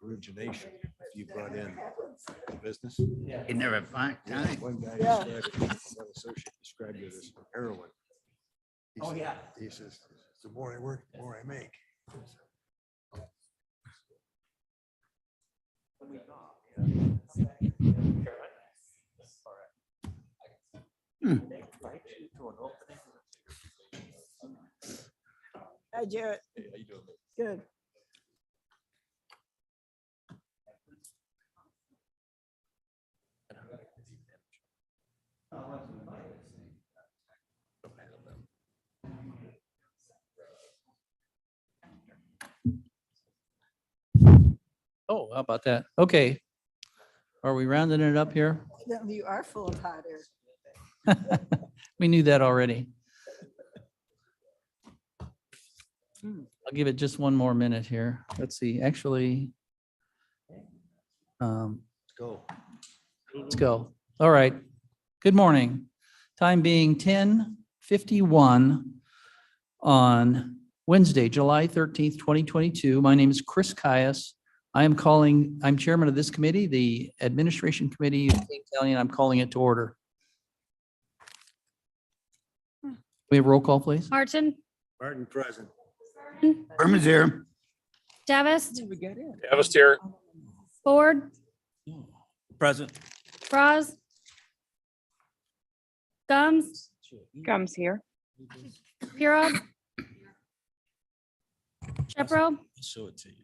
origination if you brought in the business. You never find time. One guy Yeah. described it, one associate described it as heroin. Oh, yeah. He says, the more I work, the more I make. Hi, Jarrett. Hey, how you doing? Good. Oh, how about that? Okay. Are we rounding it up here? You are full of hot air. We knew that already. I'll give it just one more minute here. Let's see, actually. Let's go. Let's go. All right. Good morning. Time being 10:51 on Wednesday, July 13th, 2022. My name is Chris Caius. I'm chairman of this committee, the Administration Committee of King County, and I'm calling it to order. We have roll call, please. Martin, Martin present. Berman's here. Davis, We got in. Davis here. Ford, Present. Froz, Gums, Comes here. Pura, Shepro, Show it to you.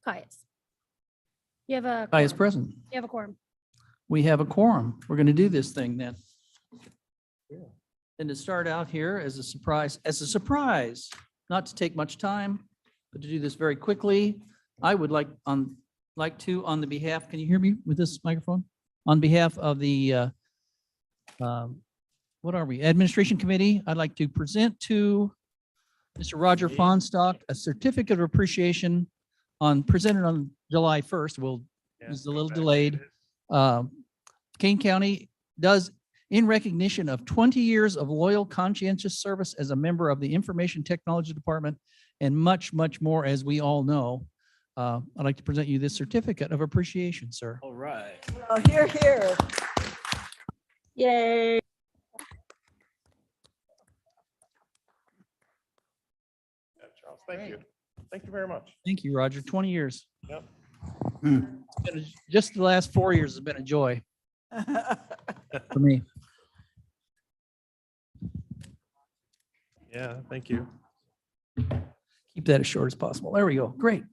Caius. You have a. Caius quorum. present. You have a quorum. We have a quorum. We're going to do this thing then. And to start out here as a surprise, not to take much time, but to do this very quickly, I would like on the behalf, can you hear me with this microphone? On behalf of the, what are we, Administration Committee, I'd like to present to Mr. Roger Fonstock a certificate of appreciation presented on July 1st. It's a little delayed. Kane County does, in recognition of 20 years of loyal, conscientious service as a member of the Information Technology Department and much, much more, as we all know. I'd like to present you this certificate of appreciation, sir. All right. Oh, here, here. Yay. Charles, thank you. Thank you very much. Thank you, Roger. 20 years. Yep. Just the last 4 years has been a joy for me. Yeah, thank you. Keep that as short as possible. There we go. Great.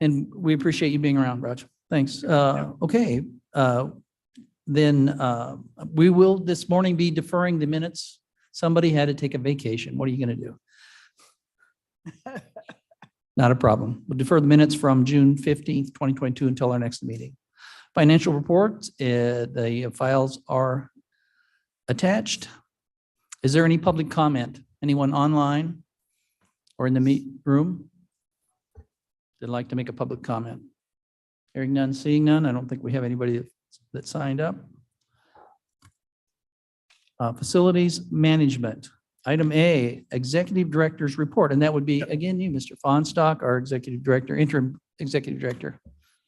And we appreciate you being around, Raj. Thanks. Okay. Then we will this morning be deferring the minutes. Somebody had to take a vacation. What are you going to do? Not a problem. We'll defer the minutes from June 15th, 2022 until our next meeting. Financial reports, the files are attached. Is there any public comment? Anyone online or in the meet room that'd like to make a public comment? Hearing none, seeing none. I don't think we have anybody that signed up. Facilities management. Item A, Executive Director's report, and that would be, again, you, Mr. Fonstock, our Executive Director, Interim Executive Director.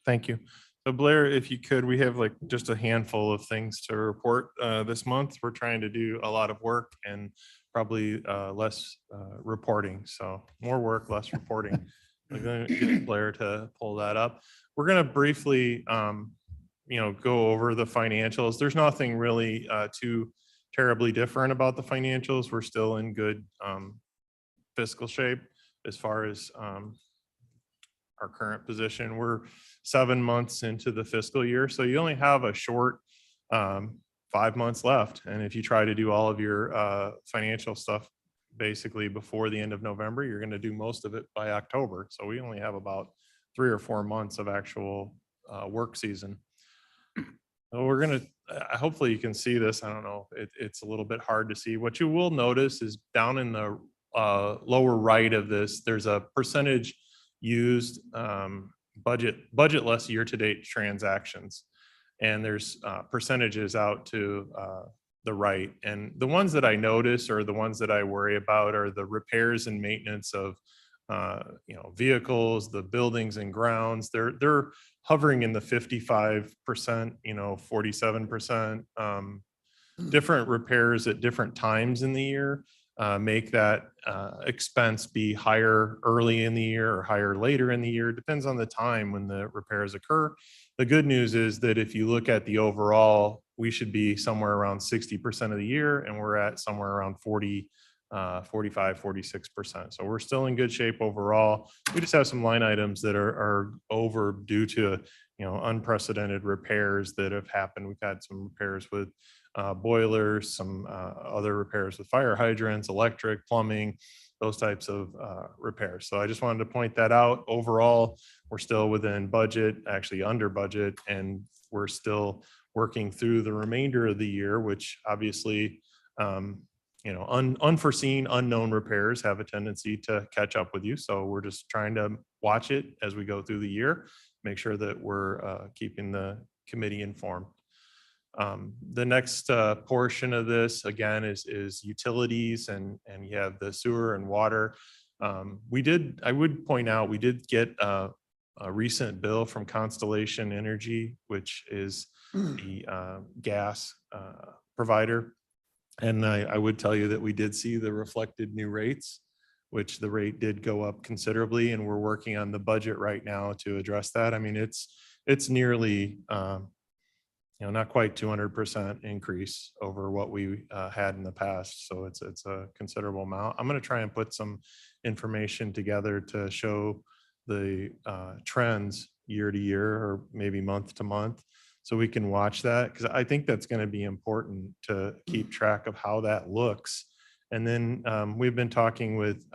Thank you. So Blair, if you could, we have like just a handful of things to report this month. We're trying to do a lot of work and probably less reporting. So more work, less reporting. I'm going to get Blair to pull that up. We're going to briefly, go over the financials. There's nothing really too terribly different about the financials. We're still in good fiscal shape as far as our current position. We're 7 months into the fiscal year, so you only have a short 5 months left. And if you try to do all of your financial stuff basically before the end of November, you're going to do most of it by October. So we only have about 3 or 4 months of actual work season. So we're going to, hopefully you can see this. I don't know, it's a little bit hard to see. What you will notice is down in the lower right of this, there's a percentage used budgetless year-to-date transactions. And there's percentages out to the right. And the ones that I notice or the ones that I worry about are the repairs and maintenance of vehicles, the buildings and grounds, they're hovering in the 55%, 47%. Different repairs at different times in the year make that expense be higher early in the year or higher later in the year. Depends on the time when the repairs occur. The good news is that if you look at the overall, we should be somewhere around 60% of the year, and we're at somewhere around 45, 46%. So we're still in good shape overall. We just have some line items that are over due to, unprecedented repairs that have happened. We've had some repairs with boilers, some other repairs with fire hydrants, electric, plumbing, those types of repairs. So I just wanted to point that out. Overall, we're still within budget, actually under budget, and we're still working through the remainder of the year, which obviously, unforeseen, unknown repairs have a tendency to catch up with you. So we're just trying to watch it as we go through the year, make sure that we're keeping the committee informed. The next portion of this, again, is utilities, and you have the sewer and water. I would point out, we did get a recent bill from Constellation Energy, which is the gas provider. And I would tell you that we did see the reflected new rates, which the rate did go up considerably, and we're working on the budget right now to address that. I mean, it's nearly, not quite 200% increase over what we had in the past. So it's a considerable amount. I'm going to try and put some information together to show the trends year to year, or maybe month to month, so we can watch that, because I think that's going to be important to keep track of how that looks. And then we've been talking with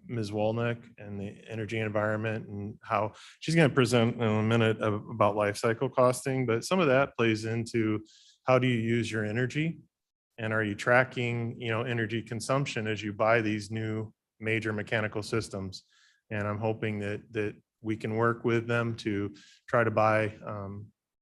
Ms. Wolnick and the Energy and Environment, and how she's going to present in a minute about life cycle costing, but some of that plays into how do you use your energy, and are you tracking, energy consumption as you buy these new major mechanical systems. And I'm hoping that we can work with them to try to buy,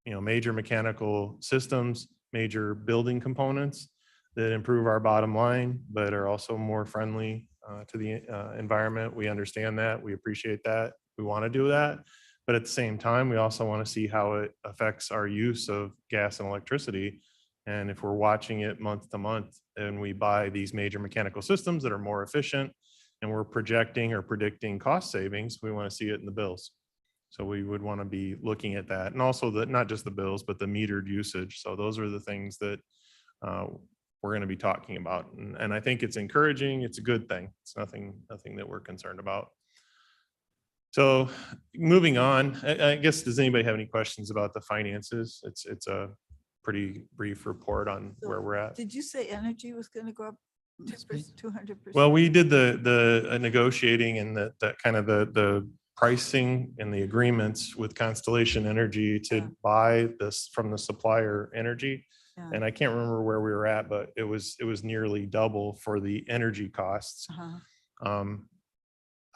major mechanical systems, major building components that improve our bottom line, but are also more friendly to the environment. We understand that. We appreciate that. We want to do that. But at the same time, we also want to see how it affects our use of gas and electricity. And if we're watching it month to month, and we buy these major mechanical systems that are more efficient, and we're projecting or predicting cost savings, we want to see it in the bills. So we would want to be looking at that. And also not just the bills, but the metered usage. So those are the things that we're going to be talking about. And I think it's encouraging. It's a good thing. It's nothing that we're concerned about. So moving on, I guess, does anybody have any questions about the finances? It's a pretty brief report on where we're at. Did you say energy was going to go up 200%? Well, we did the negotiating and that kind of the pricing and the agreements with Constellation Energy to buy this from the supplier energy. Yeah. And I can't remember where we were at, but it was nearly double for the energy costs. I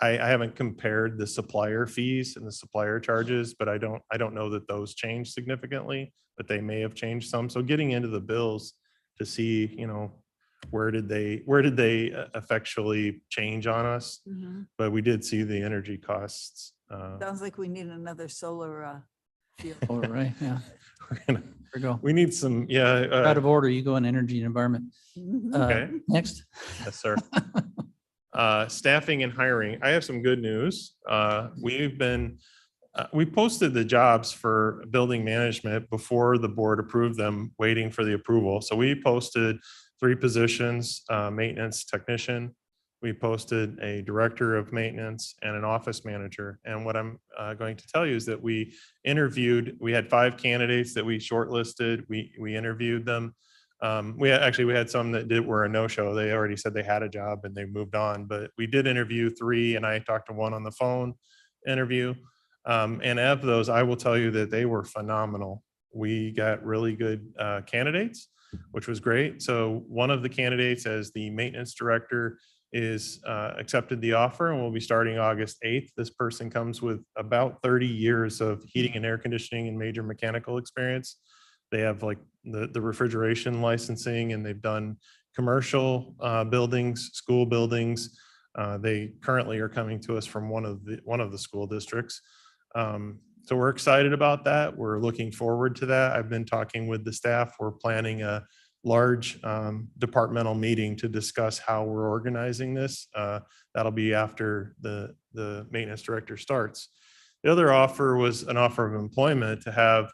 haven't compared the supplier fees and the supplier charges, but I don't know that those changed significantly, but they may have changed some. So getting into the bills to see, where did they effectually change on us? But we did see the energy costs. Sounds like we need another solar field. All right, yeah. There we go. We need some, Out of order, you go in energy and environment. Okay. Next. Yes, sir. Staffing and hiring. I have some good news. We posted the jobs for building management before the board approved them, waiting for the approval. So we posted 3 positions, maintenance technician. We posted a director of maintenance and an office manager. And what I'm going to tell you is that we had 5 candidates that we shortlisted. We interviewed them. We had some that were a no-show. They already said they had a job and they moved on, but we did interview 3, and I talked to 1 on the phone interview. And of those, I will tell you that they were phenomenal. We got really good candidates, which was great. So one of the candidates as the maintenance director is accepted the offer and will be starting August 8th. This person comes with about 30 years of heating and air conditioning and major mechanical experience. They have like the refrigeration licensing, and they've done commercial buildings, school buildings, They currently are coming to us from one of the school districts. So we're excited about that. We're looking forward to that. I've been talking with the staff. We're planning a large departmental meeting to discuss how we're organizing this. That'll be after the maintenance director starts. The other offer was an offer of employment to have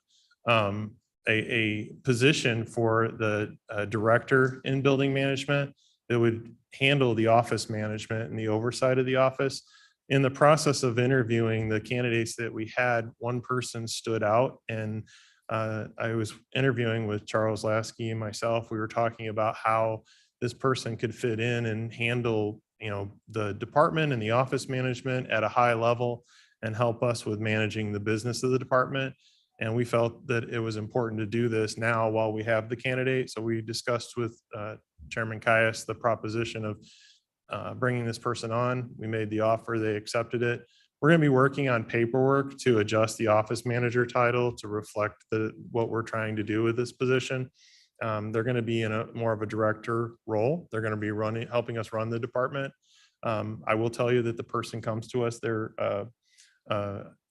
a position for the director in building management that would handle the office management and the oversight of the office. In the process of interviewing the candidates that we had, one person stood out, and I was interviewing with Charles Lasky and myself. We were talking about how this person could fit in and handle, the department and the office management at a high level and help us with managing the business of the department. And we felt that it was important to do this now while we have the candidate. So we discussed with Chairman Caius the proposition of bringing this person on. We made the offer, they accepted it. We're going to be working on paperwork to adjust the office manager title to reflect what we're trying to do with this position. They're going to be in a more of a director role. They're going to be helping us run the department. I will tell you that the person comes to us, they're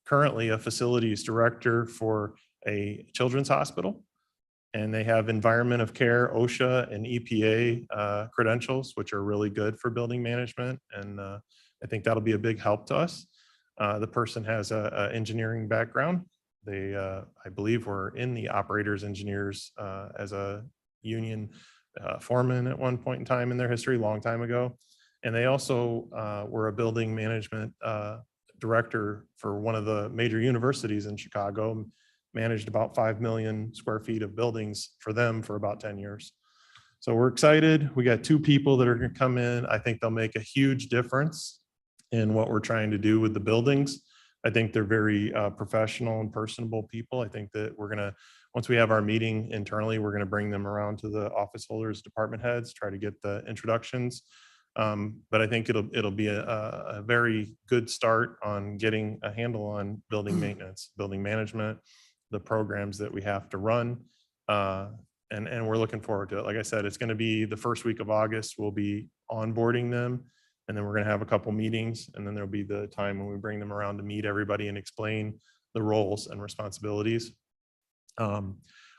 currently a facilities director for a children's hospital. And they have environment of care, OSHA and EPA credentials, which are really good for building management. And I think that'll be a big help to us. The person has a engineering background. They, I believe, were in the operators engineers as a union foreman at one point in time in their history, long time ago. And they also were a building management director for one of the major universities in Chicago, managed about 5 million square feet of buildings for them for about 10 years. So we're excited. We got 2 people that are going to come in. I think they'll make a huge difference in what we're trying to do with the buildings. I think they're very professional and personable people. I think that we're going to, once we have our meeting internally, we're going to bring them around to the office holders, department heads, try to get the introductions. But I think it'll be a very good start on getting a handle on building maintenance, building management, the programs that we have to run. And we're looking forward to it. Like I said, it's going to be the first week of August. We'll be onboarding them, and then we're going to have a couple meetings, and then there'll be the time when we bring them around to meet everybody and explain the roles and responsibilities.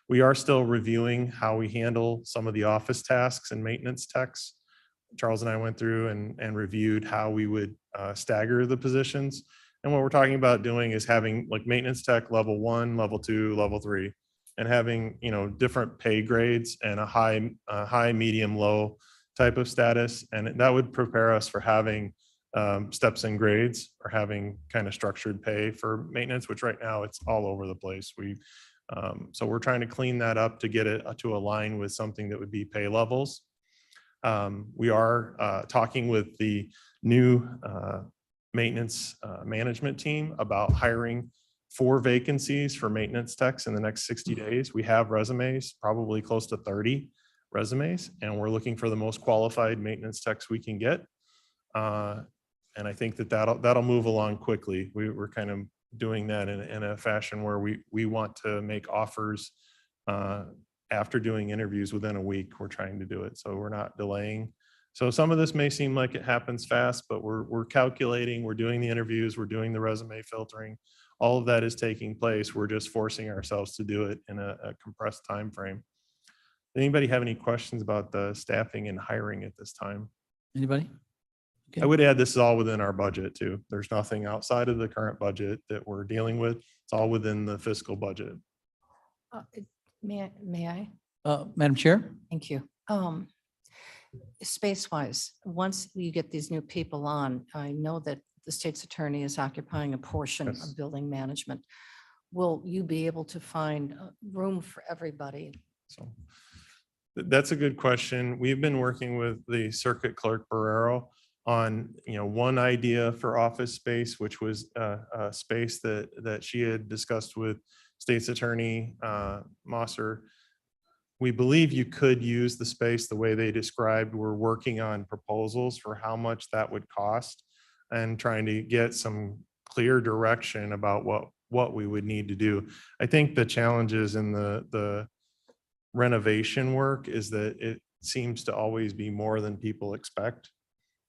We are still reviewing how we handle some of the office tasks and maintenance techs. Charles and I went through and reviewed how we would stagger the positions. And what we're talking about doing is having like maintenance tech level 1, level 2, level 3, and having, different pay grades and a high, medium, low type of status. And that would prepare us for having steps and grades, or having kind of structured pay for maintenance, which right now it's all over the place. So we're trying to clean that up to get it to align with something that would be pay levels. We are talking with the new maintenance management team about hiring 4 vacancies for maintenance techs in the next 60 days. We have resumes, probably close to 30 resumes, and we're looking for the most qualified maintenance techs we can get. And I think that'll move along quickly. We're kind of doing that in a fashion where we want to make offers after doing interviews within a week. We're trying to do it, so we're not delaying. So some of this may seem like it happens fast, but we're calculating, we're doing the interviews, we're doing the resume filtering. All of that is taking place. We're just forcing ourselves to do it in a compressed time frame. Anybody have any questions about the staffing and hiring at this time? Anybody? I would add, this is all within our budget too. There's nothing outside of the current budget that we're dealing with. It's all within the fiscal budget. May I? Madam Chair? Thank you. Space-wise, once you get these new people on, I know that the state's attorney is occupying a portion Yes. of building management. Will you be able to find room for everybody? So that's a good question. We've been working with the circuit clerk Barrero on, one idea for office space, which was a space that she had discussed with State's Attorney Mosser. We believe you could use the space the way they described. We're working on proposals for how much that would cost and trying to get some clear direction about what we would need to do. I think the challenges in the renovation work is that it seems to always be more than people expect.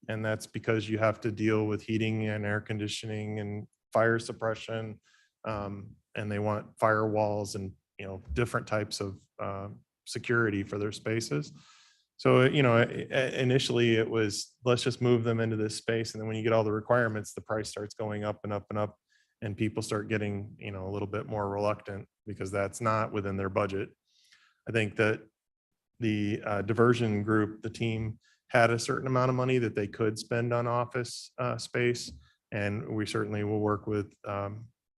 And that's because you have to deal with heating and air conditioning and fire suppression. And they want firewalls and, different types of security for their spaces. So, initially it was, let's just move them into this space. And then when you get all the requirements, the price starts going up and up and up. And people start getting, a little bit more reluctant because that's not within their budget. I think that the diversion group, the team, had a certain amount of money that they could spend on office space. And we certainly will work with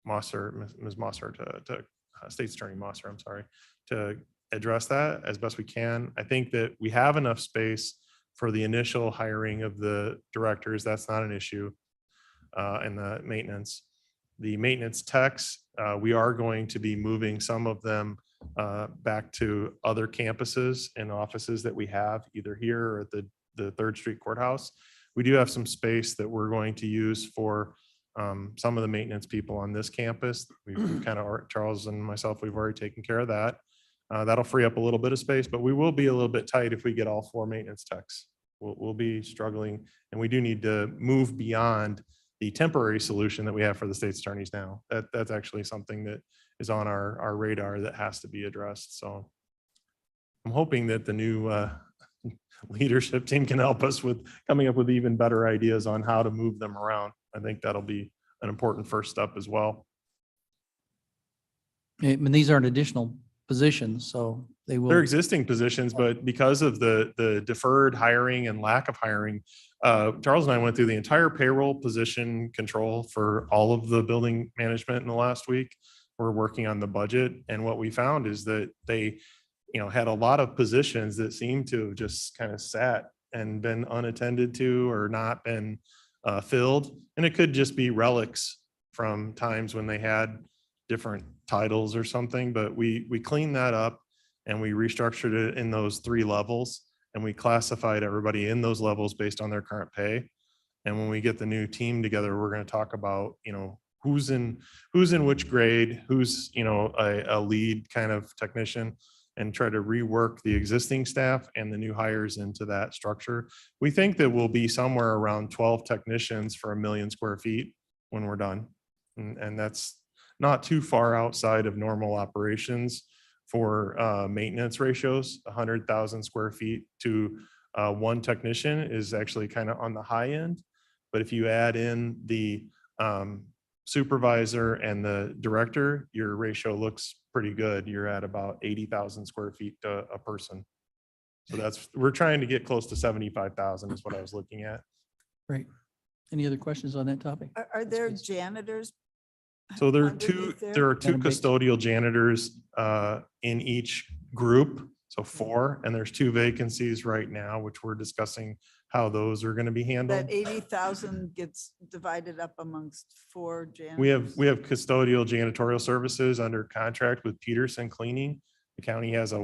Mosser, Ms. Mosser, to State's Attorney Mosser, I'm sorry, to address that as best we can. I think that we have enough space for the initial hiring of the directors. That's not an issue. And the maintenance. The maintenance techs, we are going to be moving some of them back to other campuses and offices that we have either here or at the 3rd Street Courthouse. We do have some space that we're going to use for some of the maintenance people on this campus. We've kind of, Charles and myself, we've already taken care of that. That'll free up a little bit of space, but we will be a little bit tight if we get all 4 maintenance techs. We'll be struggling, and we do need to move beyond the temporary solution that we have for the state's attorneys now. That's actually something that is on our radar that has to be addressed. So I'm hoping that the new leadership team can help us with coming up with even better ideas on how to move them around. I think that'll be an important first step as well. And these aren't additional positions, so they will. They're existing positions, but because of the deferred hiring and lack of hiring, Charles and I went through the entire payroll position control for all of the building management in the last week. We're working on the budget, and what we found is that they, had a lot of positions that seemed to have just kind of sat and been unattended to or not been filled. And it could just be relics from times when they had different titles or something, but we cleaned that up and we restructured it in those 3 levels, and we classified everybody in those levels based on their current pay. And when we get the new team together, we're going to talk about, who's in which grade, who's, a lead kind of technician, and try to rework the existing staff and the new hires into that structure. We think that we'll be somewhere around 12 technicians for 1 million square feet when we're done. And that's not too far outside of normal operations for maintenance ratios. 100,000 square feet to 1 technician is actually kind of on the high end. But if you add in the supervisor and the director, your ratio looks pretty good. You're at about 80,000 square feet to a person. So we're trying to get close to 75,000 is what I was looking at. Great. Any other questions on that topic? Are there janitors? So there are underneath there are 2 Madam Bates. custodial janitors in each group. So 4, and there's 2 vacancies right now, which we're discussing how those are going to be handled. That 80,000 gets divided up amongst 4 janitors? We have custodial janitorial services under contract with Peterson Cleaning. The county has a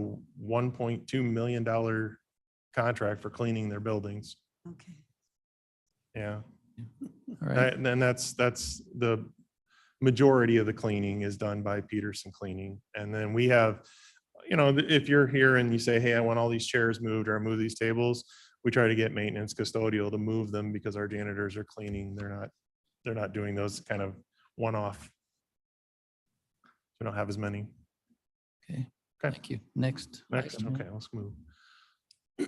$1.2 million contract for cleaning their buildings. Okay. Yeah. All right. And then that's the majority of the cleaning is done by Peterson Cleaning. And then we have, if you're here and you say, hey, I want all these chairs moved or I move these tables, we try to get maintenance custodial to move them because our janitors are cleaning. They're not doing those kind of one-off. We don't have as many. Okay. Okay. Thank you. Next. Next, item. okay, let's move.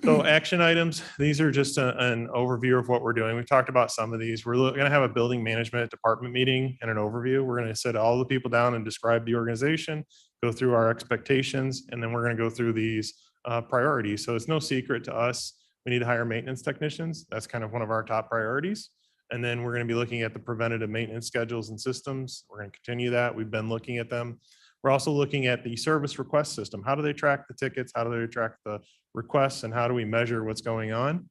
So action items, these are just an overview of what we're doing. We've talked about some of these. We're going to have a building management department meeting and an overview. We're going to sit all the people down and describe the organization, go through our expectations, and then we're going to go through these priorities. So it's no secret to us. We need to hire maintenance technicians. That's kind of one of our top priorities. And then we're going to be looking at the preventative maintenance schedules and systems. We're going to continue that. We've been looking at them. We're also looking at the service request system. How do they track the tickets? How do they track the requests? And how do we measure what's going on?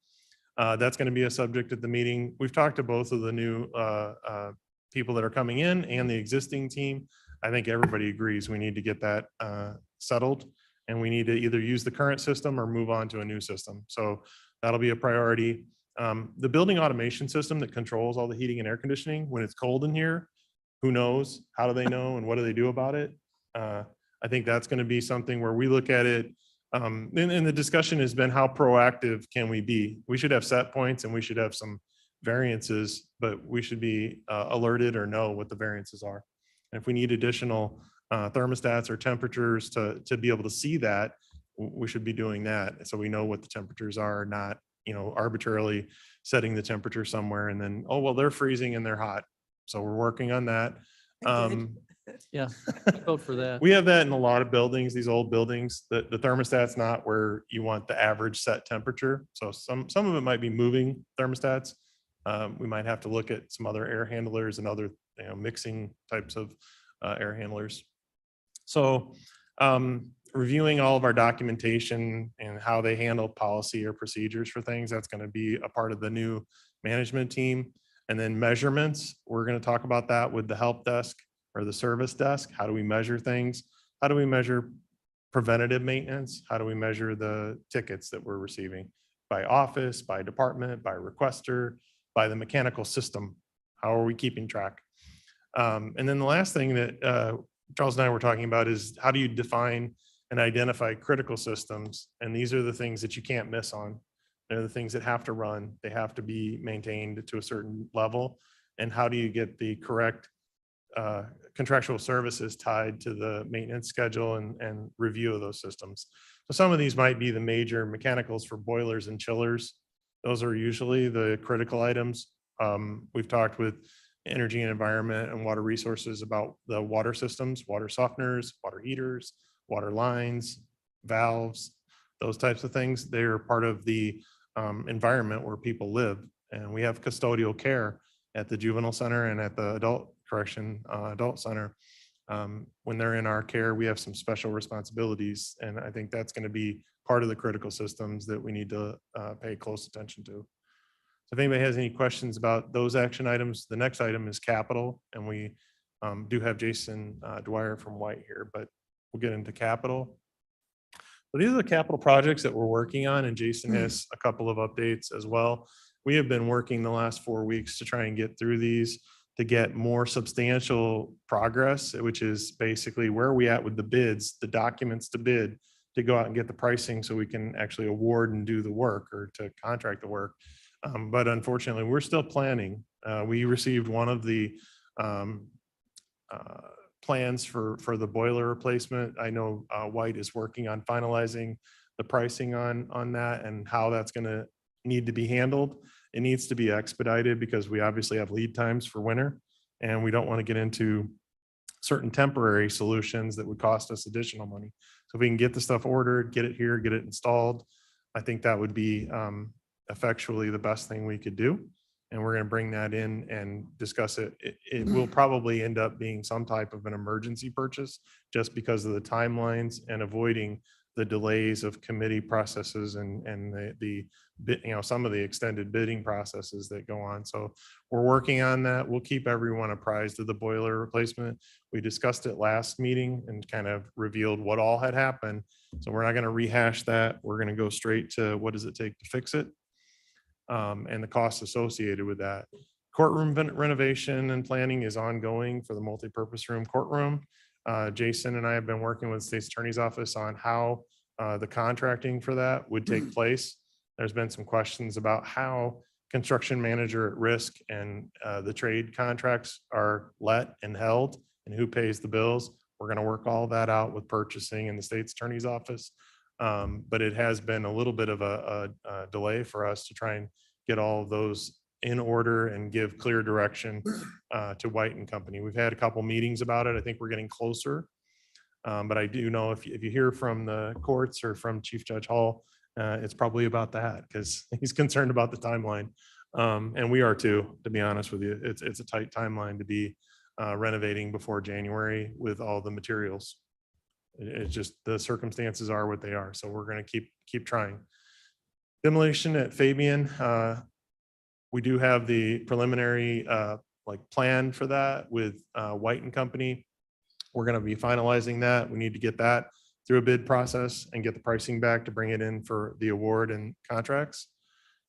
That's going to be a subject at the meeting. We've talked to both of the new people that are coming in and the existing team. I think everybody agrees we need to get that settled, and we need to either use the current system or move on to a new system. So that'll be a priority. The building automation system that controls all the heating and air conditioning, when it's cold in here, who knows? How do they know? And what do they do about it? I think that's going to be something where we look at it And the discussion has been how proactive can we be? We should have set points and we should have some variances, but we should be alerted or know what the variances are. And if we need additional thermostats or temperatures to be able to see that, we should be doing that. So we know what the temperatures are, not, arbitrarily setting the temperature somewhere and then, oh, well, they're freezing and they're hot. So we're working on that. Good. Yeah, vote for that. We have that in a lot of buildings, these old buildings, the thermostat's not where you want the average set temperature. So some of it might be moving thermostats. We might have to look at some other air handlers and other, mixing types of air handlers. So reviewing all of our documentation and how they handle policy or procedures for things, that's going to be a part of the new management team. And then measurements, we're going to talk about that with the help desk or the service desk. How do we measure things? How do we measure preventative maintenance? How do we measure the tickets that we're receiving by office, by department, by requester, by the mechanical system? How are we keeping track? And then the last thing that Charles and I were talking about is how do you define and identify critical systems? And these are the things that you can't miss on. They're the things that have to run. They have to be maintained to a certain level. And how do you get the correct contractual services tied to the maintenance schedule and review of those systems? So some of these might be the major mechanicals for boilers and chillers. Those are usually the critical items. We've talked with energy and environment and water resources about the water systems, water softeners, water heaters, water lines, valves, those types of things. They're part of the environment where people live. And we have custodial care at the juvenile center and at the adult center. When they're in our care, we have some special responsibilities. And I think that's going to be part of the critical systems that we need to pay close attention to. So if anybody has any questions about those action items, the next item is capital. And we do have Jason Dwyer from White here, but we'll get into capital. So these are the capital projects that we're working on, and Jason has a couple of updates as well. We have been working the last 4 weeks to try and get through these to get more substantial progress, which is basically where are we at with the bids, the documents to bid, to go out and get the pricing so we can actually award and do the work or to contract the work. But unfortunately, we're still planning. We received one of the plans for the boiler replacement. I know White is working on finalizing the pricing on that and how that's going to need to be handled. It needs to be expedited because we obviously have lead times for winter, and we don't want to get into certain temporary solutions that would cost us additional money. So if we can get the stuff ordered, get it here, get it installed, I think that would be effectually the best thing we could do. And we're going to bring that in and discuss it. It will probably end up being some type of an emergency purchase just because of the timelines and avoiding the delays of committee processes and the some of the extended bidding processes that go on. So we're working on that. We'll keep everyone apprised of the boiler replacement. We discussed it last meeting and kind of revealed what all had happened. So we're not going to rehash that. We're going to go straight to what does it take to fix it, and the costs associated with that. Courtroom renovation and planning is ongoing for the multipurpose room courtroom. Jason and I have been working with the State's Attorney's Office on how the contracting for that would take place. There's been some questions about how construction manager at risk and the trade contracts are let and held and who pays the bills. We're going to work all that out with purchasing in the State's Attorney's Office. But it has been a little bit of a delay for us to try and get all of those in order and give clear direction to White and Company. We've had a couple meetings about it. I think we're getting closer. But I do know if you hear from the courts or from Chief Judge Hall, it's probably about that because he's concerned about the timeline. And we are too, to be honest with you. It's a tight timeline to be renovating before January with all the materials. It's just the circumstances are what they are. So we're going to keep trying. Demolition at Fabian. We do have the preliminary plan for that with White and Company. We're going to be finalizing that. We need to get that through a bid process and get the pricing back to bring it in for the award and contracts.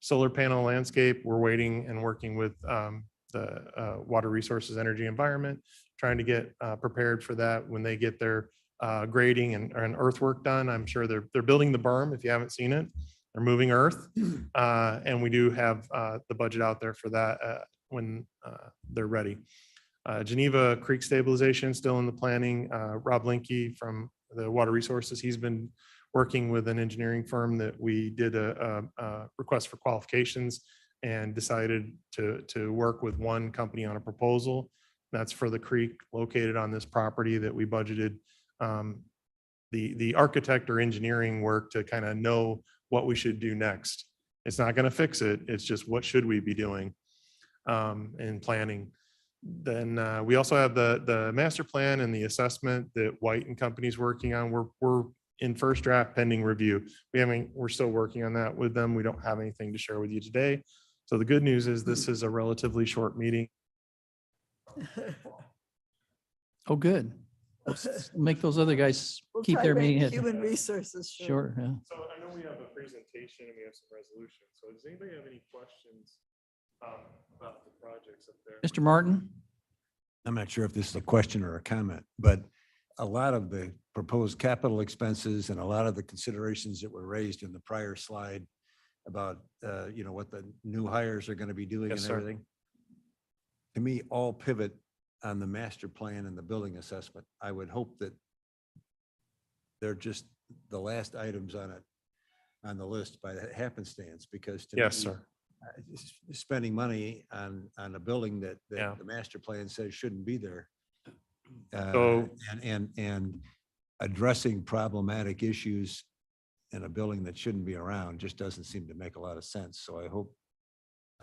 Solar panel landscape, we're waiting and working with the Water Resources, Energy, Environment, trying to get prepared for that when they get their grading and earthwork done. I'm sure they're building the berm. If you haven't seen it, they're moving earth. And we do have the budget out there for that when they're ready. Geneva Creek stabilization still in the planning. Rob Linke from the Water Resources, he's been working with an engineering firm that we did a request for qualifications and decided to work with one company on a proposal. That's for the creek located on this property that we budgeted the architect or engineering work to kind of know what we should do next. It's not going to fix it. It's just what should we be doing in planning. Then we also have the master plan and the assessment that White and Company's working on. We're in first draft pending review. We're still working on that with them. We don't have anything to share with you today. So the good news is this is a relatively short meeting. Oh, good. Let's make those other guys We'll keep try their to make meeting. Human resources. Sure, yeah. So I know we have a presentation and we have some resolutions. So does anybody have any questions about the projects up there? Mr. Martin? I'm not sure if this is a question or a comment, but a lot of the proposed capital expenses and a lot of the considerations that were raised in the prior slide about, what the new hires are going to be doing and Yes, sir. everything. To me, all pivot on the master plan and the building assessment. I would hope that they're just the last items on the list by happenstance, because to Yes, me, sir. spending money on a building that Yeah. the master plan says shouldn't be there. So- And addressing problematic issues in a building that shouldn't be around just doesn't seem to make a lot of sense. So I hope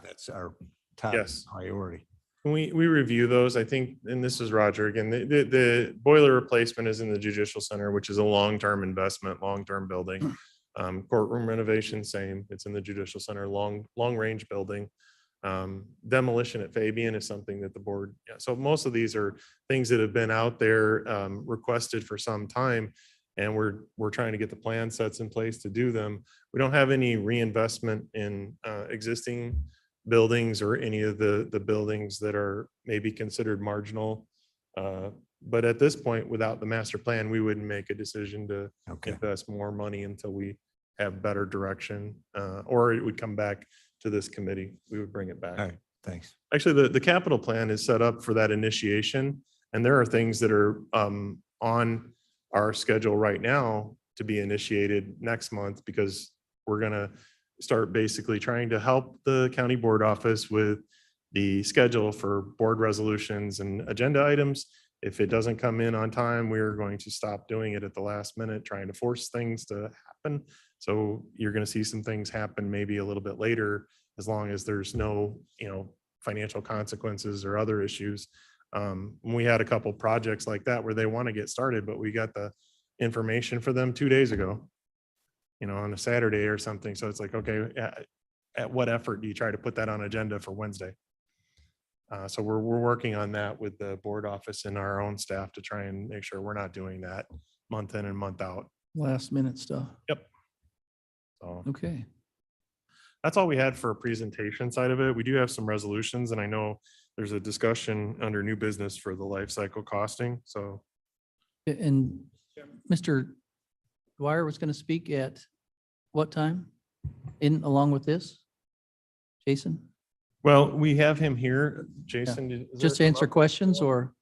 that's our top Yes. priority. When we review those, I think, and this is Roger again, the boiler replacement is in the judicial center, which is a long-term investment, long-term building. Courtroom renovation, same. It's in the judicial center, long-range building. Demolition at Fabian is something that the board, so most of these are things that have been out there requested for some time. And we're trying to get the plan sets in place to do them. We don't have any reinvestment in existing buildings or any of the buildings that are maybe considered marginal. But at this point, without the master plan, we wouldn't make a decision to Okay. invest more money until we have better direction, or it would come back to this committee. We would bring it back. All right. Thanks. Actually, the capital plan is set up for that initiation, and there are things that are on our schedule right now to be initiated next month, because we're gonna start basically trying to help the county board office with the schedule for board resolutions and agenda items. If it doesn't come in on time, we're going to stop doing it at the last minute, trying to force things to happen. So you're gonna see some things happen maybe a little bit later, as long as there's no, financial consequences or other issues. We had a couple projects like that where they want to get started, but we got the information for them 2 days ago, on a Saturday or something. So it's like, okay, at what effort do you try to put that on agenda for Wednesday? So we're working on that with the board office and our own staff to try and make sure we're not doing that month in and month out. Last minute stuff. So Okay. that's all we had for a presentation side of it. We do have some resolutions, and I know there's a discussion under new business for the life cycle costing. So And Mr. Dwyer was going to speak at what time along with this? Jason? well, we have him here. Jason. is there Just to some answer up- questions or?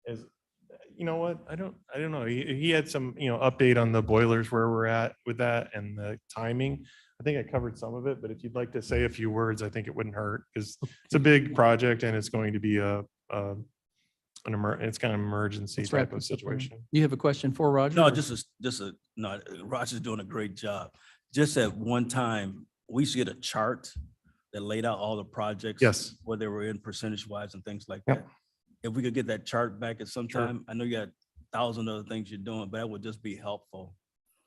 Is, you know what? I don't know. He had some, update on the boilers, where we're at with that and the timing. I think I covered some of it, but if you'd like to say a few words, I think it wouldn't hurt, because it's a big project and it's going to be it's kind of emergency Let's wrap type of this up, situation. You have a question for Roger? No, or- no, Roger's doing a great job. Just at one time, we should get a chart that laid out all the projects. Yes. Where they were in percentage wise and things like Yep. that. If we could get that chart back at some time, I know you got 1,000 other things you're doing, but that would just be helpful.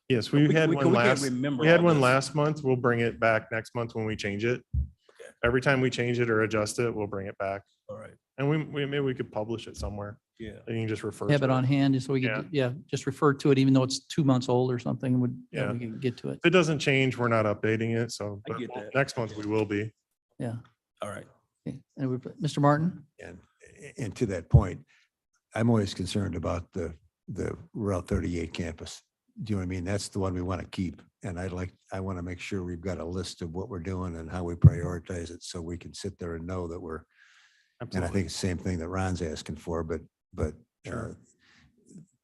Yes, we had one can't last, remember we had all one this. last month. We'll bring it back next month when we change it. Okay. Every time we change it or adjust it, we'll bring it back. All right, And maybe we could publish it somewhere. yeah. And you can just refer. Have to it on hand just so we could, just refer to it, even though it's 2 months old or something, Yeah. we can get to it. If it doesn't change, we're not updating it. So I but get that. next month we will be. Yeah. All right. Okay. And Mr. Martin? And to that point, I'm always concerned about the Route 38 campus. Do you know what I mean? That's the one we want to keep. And I want to make sure we've got a list of what we're doing and how we prioritize it so we can sit there and know that we're, and I Absolutely. think it's the same thing that Ron's asking for, but Sure.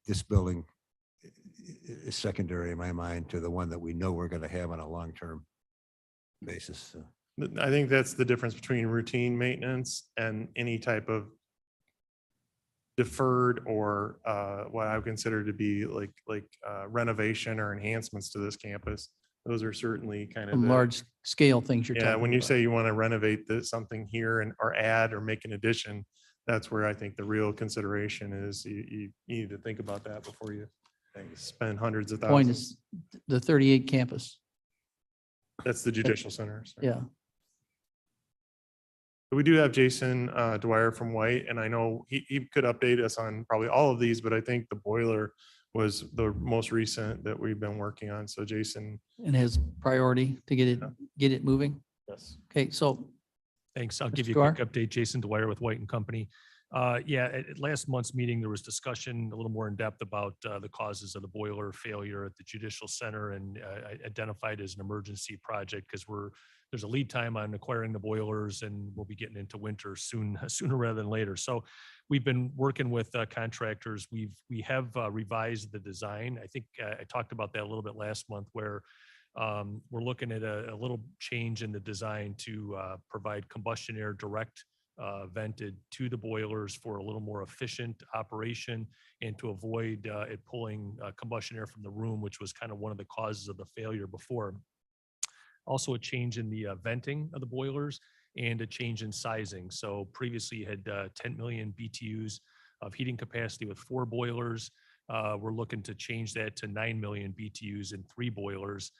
this building is secondary in my mind to the one that we know we're going to have on a long-term basis. So. I think that's the difference between routine maintenance and any type of deferred or what I would consider to be like renovation or enhancements to this campus. Those are certainly kind of Some the- large scale things you're talking Yeah, about. when you say you want to renovate this, something here and or add or make an addition, that's where I think the real consideration is. You need to think about that before you spend hundreds of Point thousands. is the 38 campus. That's the judicial center. sorry. Yeah. We do have Jason Dwyer from White, and I know he could update us on probably all of these, but I think the boiler was the most recent that we've been working on. So Jason. And his priority to get it moving. Yes. Okay, so Thanks. I'll Mr. give you a quick Dwyer? update. Jason Dwyer with White and Company. Yeah, at last month's meeting, there was discussion a little more in depth about the causes of the boiler failure at the Judicial Center and identified as an emergency project because there's a lead time on acquiring the boilers and we'll be getting into winter sooner rather than later. So we've been working with contractors. We have revised the design. I think I talked about that a little bit last month where we're looking at a little change in the design to provide combustion air direct vented to the boilers for a little more efficient operation and to avoid it pulling combustion air from the room, which was kind of one of the causes of the failure before. Also a change in the venting of the boilers and a change in sizing. So previously you had 10 million BTUs of heating capacity with 4 boilers. We're looking to change that to 9 million BTUs in 3 boilers.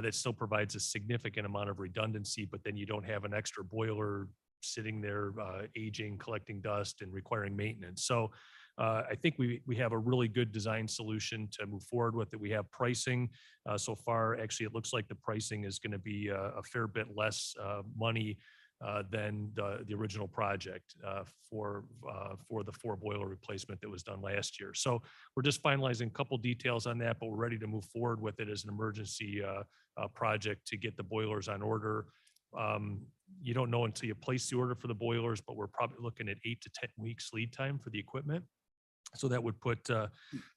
That still provides a significant amount of redundancy, but then you don't have an extra boiler sitting there aging, collecting dust and requiring maintenance. So I think we have a really good design solution to move forward with it. We have pricing so far. Actually, it looks like the pricing is going to be a fair bit less money than the original project for the 4 boiler replacement that was done last year. So we're just finalizing a couple details on that, but we're ready to move forward with it as an emergency project to get the boilers on order. You don't know until you place the order for the boilers, but we're probably looking at 8 to 10 weeks lead time for the equipment. So that would put the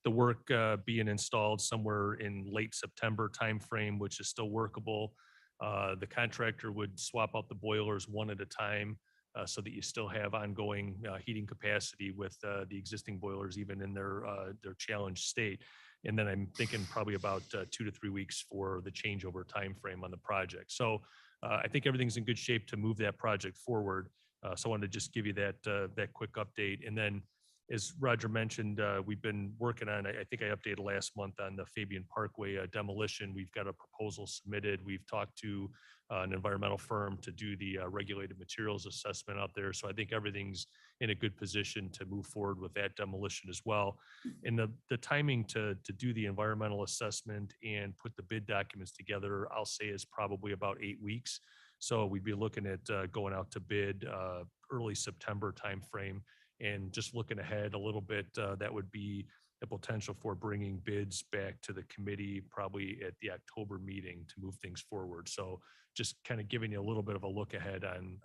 work being installed somewhere in late September timeframe, which is still workable. The contractor would swap out the boilers one at a time so that you still have ongoing heating capacity with the existing boilers, even in their challenged state. And then I'm thinking probably about 2 to 3 weeks for the changeover timeframe on the project. So I think everything's in good shape to move that project forward. So I wanted to just give you that quick update. And then, as Roger mentioned, we've been working on, I think I updated last month on the Fabian Parkway demolition. We've got a proposal submitted. We've talked to an environmental firm to do the regulated materials assessment out there. So I think everything's in a good position to move forward with that demolition as well. And the timing to do the environmental assessment and put the bid documents together, I'll say is probably about 8 weeks. So we'd be looking at going out to bid early September timeframe. And just looking ahead a little bit, that would be the potential for bringing bids back to the committee probably at the October meeting to move things forward. So just kind of giving you a little bit of a look ahead on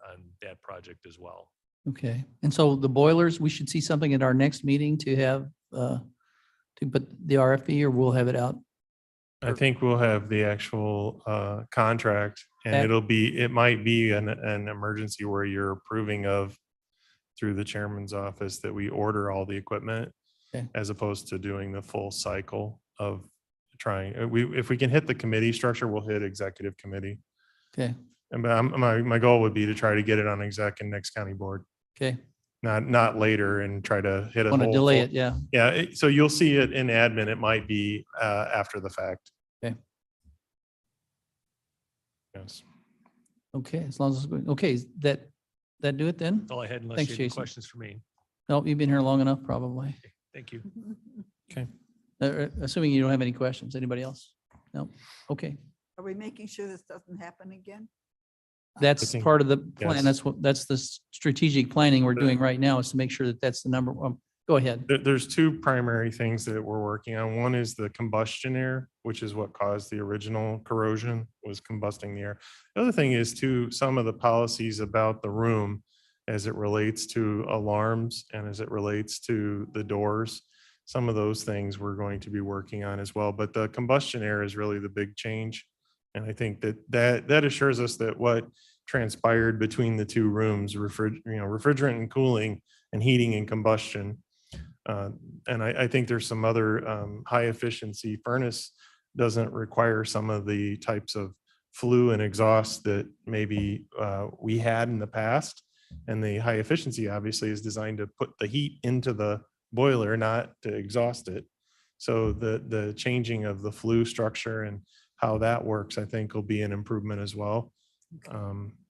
that project as well. okay. And so the boilers, we should see something at our next meeting to have to put the RFP, or we'll have it out. I think we'll have the actual contract and Okay. it might be an emergency where you're approving of through the chairman's office that we order all the equipment Okay. as opposed to doing the full cycle of trying. If we can hit the committee structure, we'll hit executive committee. Okay, And my goal would be to try to get it on exec and next county board, okay. not later and try to hit a Want to whole delay full- it, yeah. Yeah, so you'll see it in admin. It might be after the fact. Okay. Yes. Okay, as long as, it's going. Okay, is that do it then? That's all I had unless Thanks, you have any Jason. questions for me. No, you've been here long enough, probably. Thank you. Assuming you don't have any questions. Anybody else? No? Okay. Are we making sure this doesn't happen again? That's think- part of the plan. yes. That's the strategic planning we're doing right now, is to make sure that that's the number one Go ahead. There's two primary things that we're working on. One is the combustion air, which is what caused the original corrosion, was combusting the air. The other thing is too, some of the policies about the room as it relates to alarms and as it relates to the doors. Some of those things we're going to be working on as well, but the combustion air is really the big change. And I think that assures us that what transpired between the two rooms, refrigerant and cooling and heating and combustion. And I think there's some other high efficiency furnace doesn't require some of the types of flue and exhaust that maybe we had in the past. And the high efficiency obviously is designed to put the heat into the boiler, not to exhaust it. So the changing of the flue structure and how that works, I think will be an improvement as well.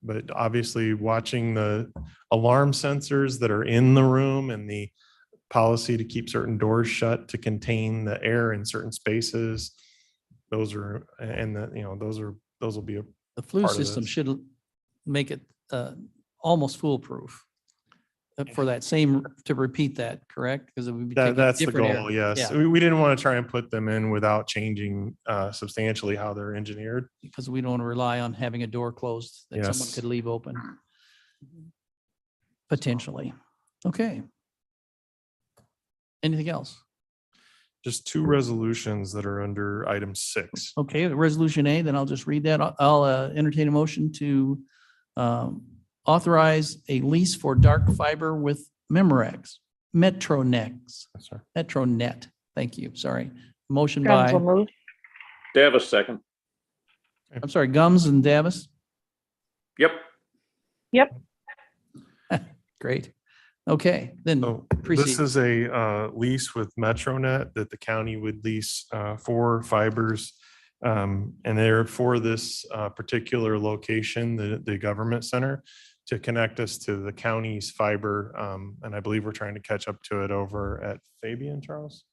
But obviously watching the alarm sensors that are in the room and the policy to keep certain doors shut to contain the air in certain spaces, those are, and those will be The flue part of system this. should make it almost foolproof for that same, to repeat that, correct? Because it would be. taking That's the different air. goal, yes. Yeah, We didn't want to try and put them in without changing substantially how they're engineered. because we don't want to rely on having a door closed that someone Yes. could leave open. Potentially. Okay. Anything else? Just two resolutions that are under item 6. Okay, resolution A, then I'll just read that. I'll entertain a motion to authorize a lease for dark fiber with Memorex, Metronex, Yes, sir. Metronet. Thank you, sorry. Motion Gums will by, move. Davis second. I'm sorry, Gums and Davis. Yep. Great. Okay, then So this proceed. is a lease with Metronet that the county would lease 4 fibers. And they're for this particular location, the government center, to connect us to the county's fiber. And I believe we're trying to catch up to it over at Fabian, Charles.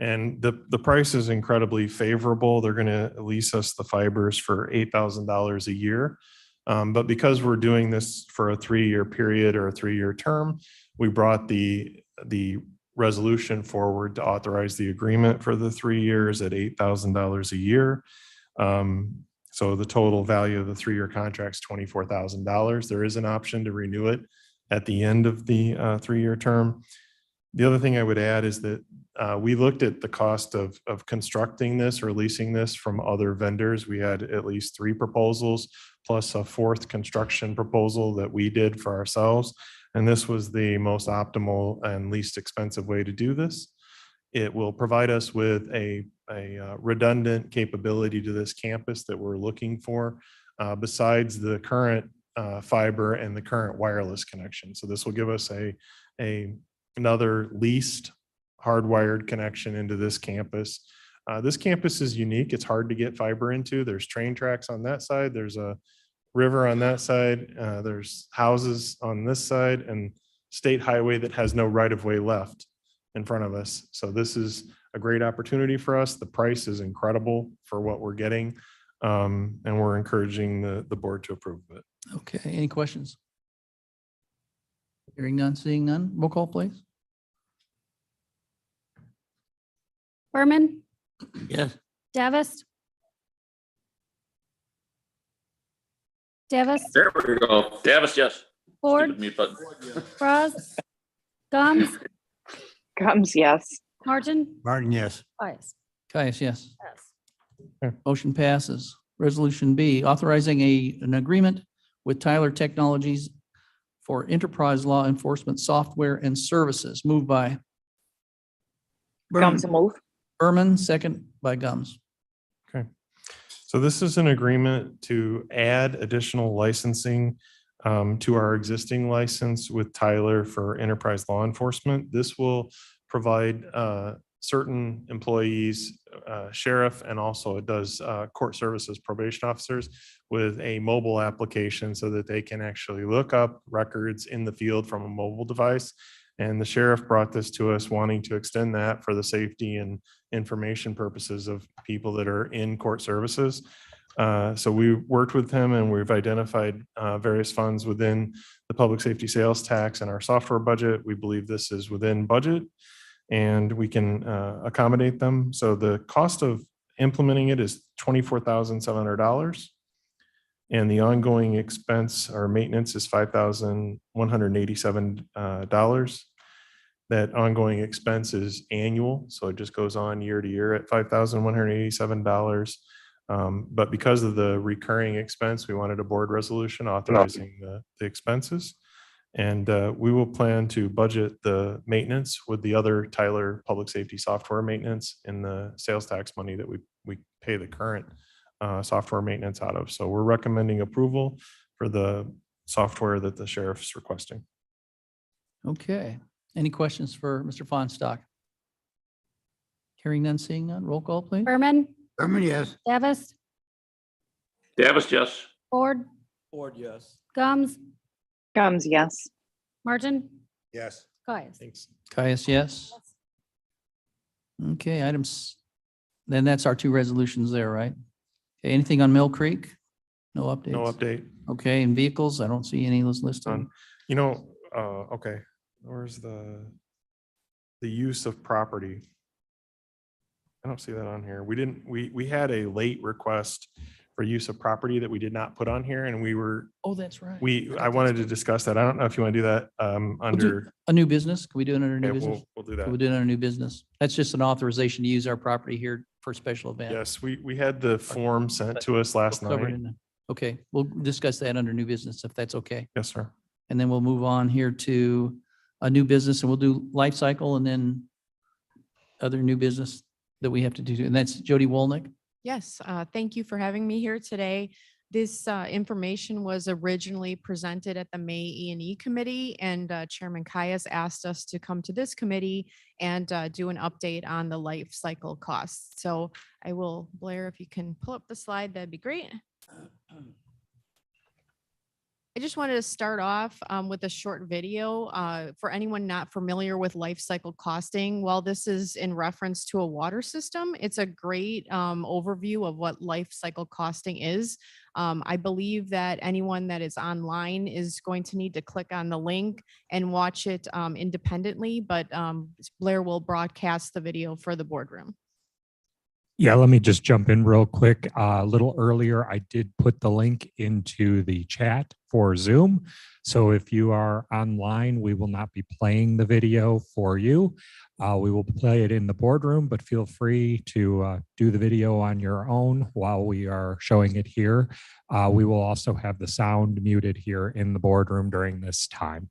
And the price is incredibly favorable. They're going to lease us the fibers for $8,000 a year. But because we're doing this for a 3-year period or a 3-year term, we brought the resolution forward to authorize the agreement for the 3 years at $8,000 a year. So the total value of the 3-year contract is $24,000. There is an option to renew it at the end of the 3-year term. The other thing I would add is that we looked at the cost of constructing this or leasing this from other vendors. We had at least 3 proposals plus a 4th construction proposal that we did for ourselves. And this was the most optimal and least expensive way to do this. It will provide us with a redundant capability to this campus that we're looking for, besides the current fiber and the current wireless connection. So this will give us another leased hardwired connection into this campus. This campus is unique. It's hard to get fiber into. There's train tracks on that side. There's a river on that side. There's houses on this side and state highway that has no right of way left in front of us. So this is a great opportunity for us. The price is incredible for what we're getting. And we're encouraging the board to approve of it. Okay, any questions? Hearing none, seeing none. Roll call, please. Berman, Yes. Davis. Davis, There we go. Davis, yes. Ford, Stupid mute button. Bras, Gums, Gums, yes. Martin, Martin, yes. Bias. Caius, yes. Yes. Motion passes. Resolution B, authorizing an agreement with Tyler Technologies for enterprise law enforcement software and services. Moved by Gums will move. Berman, second by Gums. So this is an agreement to add additional licensing to our existing license with Tyler for enterprise law enforcement. This will provide certain employees, sheriff, and also it does court services probation officers with a mobile application so that they can actually look up records in the field from a mobile device. And the sheriff brought this to us wanting to extend that for the safety and information purposes of people that are in court services. So we worked with him and we've identified various funds within the public safety sales tax and our software budget. We believe this is within budget and we can accommodate them. So the cost of implementing it is $24,700. And the ongoing expense or maintenance is $5,187. That ongoing expense is annual, so it just goes on year to year at $5,187. But because of the recurring expense, we wanted a board resolution authorizing the expenses. And we will plan to budget the maintenance with the other Tyler Public Safety software maintenance in the sales tax money that we pay the current software maintenance out of. So we're recommending approval for the software that the sheriff's requesting. Okay. Any questions for Mr. Fonstock? Hearing none, seeing none. Roll call, please. Berman, Berman, yes. Davis, Davis, yes. Ford, Ford, yes. Gums, Gums, yes. Martin, Yes. Caius. Thanks. Caius, yes. Okay, items, then that's our two resolutions there, right? Okay, anything on Mill Creek? No updates? No update. Okay, and vehicles, I don't see any listed. None. You know, okay, where's the use of property? I don't see that on here. We had a late request for use of property that we did not put on here and Oh, that's right. I wanted to discuss that. I don't know if you want to do that under, A new business? Can we do it under new okay, business? we'll do We'll that. do it under new business. That's just an authorization to use our property here for a special event. Yes, we had the form sent to us last We'll cover it night. in the- Okay, we'll discuss that under new business if that's okay. Yes, sir. And then we'll move on here to a new business and we'll do life cycle and then other new business that we have to do. And that's Jody Wolnick. Yes, thank you for having me here today. This information was originally presented at the May E&E Committee, and Chairman Caius asked us to come to this committee and do an update on the life cycle costs. So I will, Blair, if you can pull up the slide, that'd be great. I just wanted to start off with a short video for anyone not familiar with life cycle costing. While this is in reference to a water system, it's a great overview of what life cycle costing is. I believe that anyone that is online is going to need to click on the link and watch it independently, but Blair will broadcast the video for the boardroom. Yeah, let me just jump in real quick. A little earlier, I did put the link into the chat for Zoom. So if you are online, we will not be playing the video for you. We will play it in the boardroom, but feel free to do the video on your own while we are showing it here. We will also have the sound muted here in the boardroom during this time.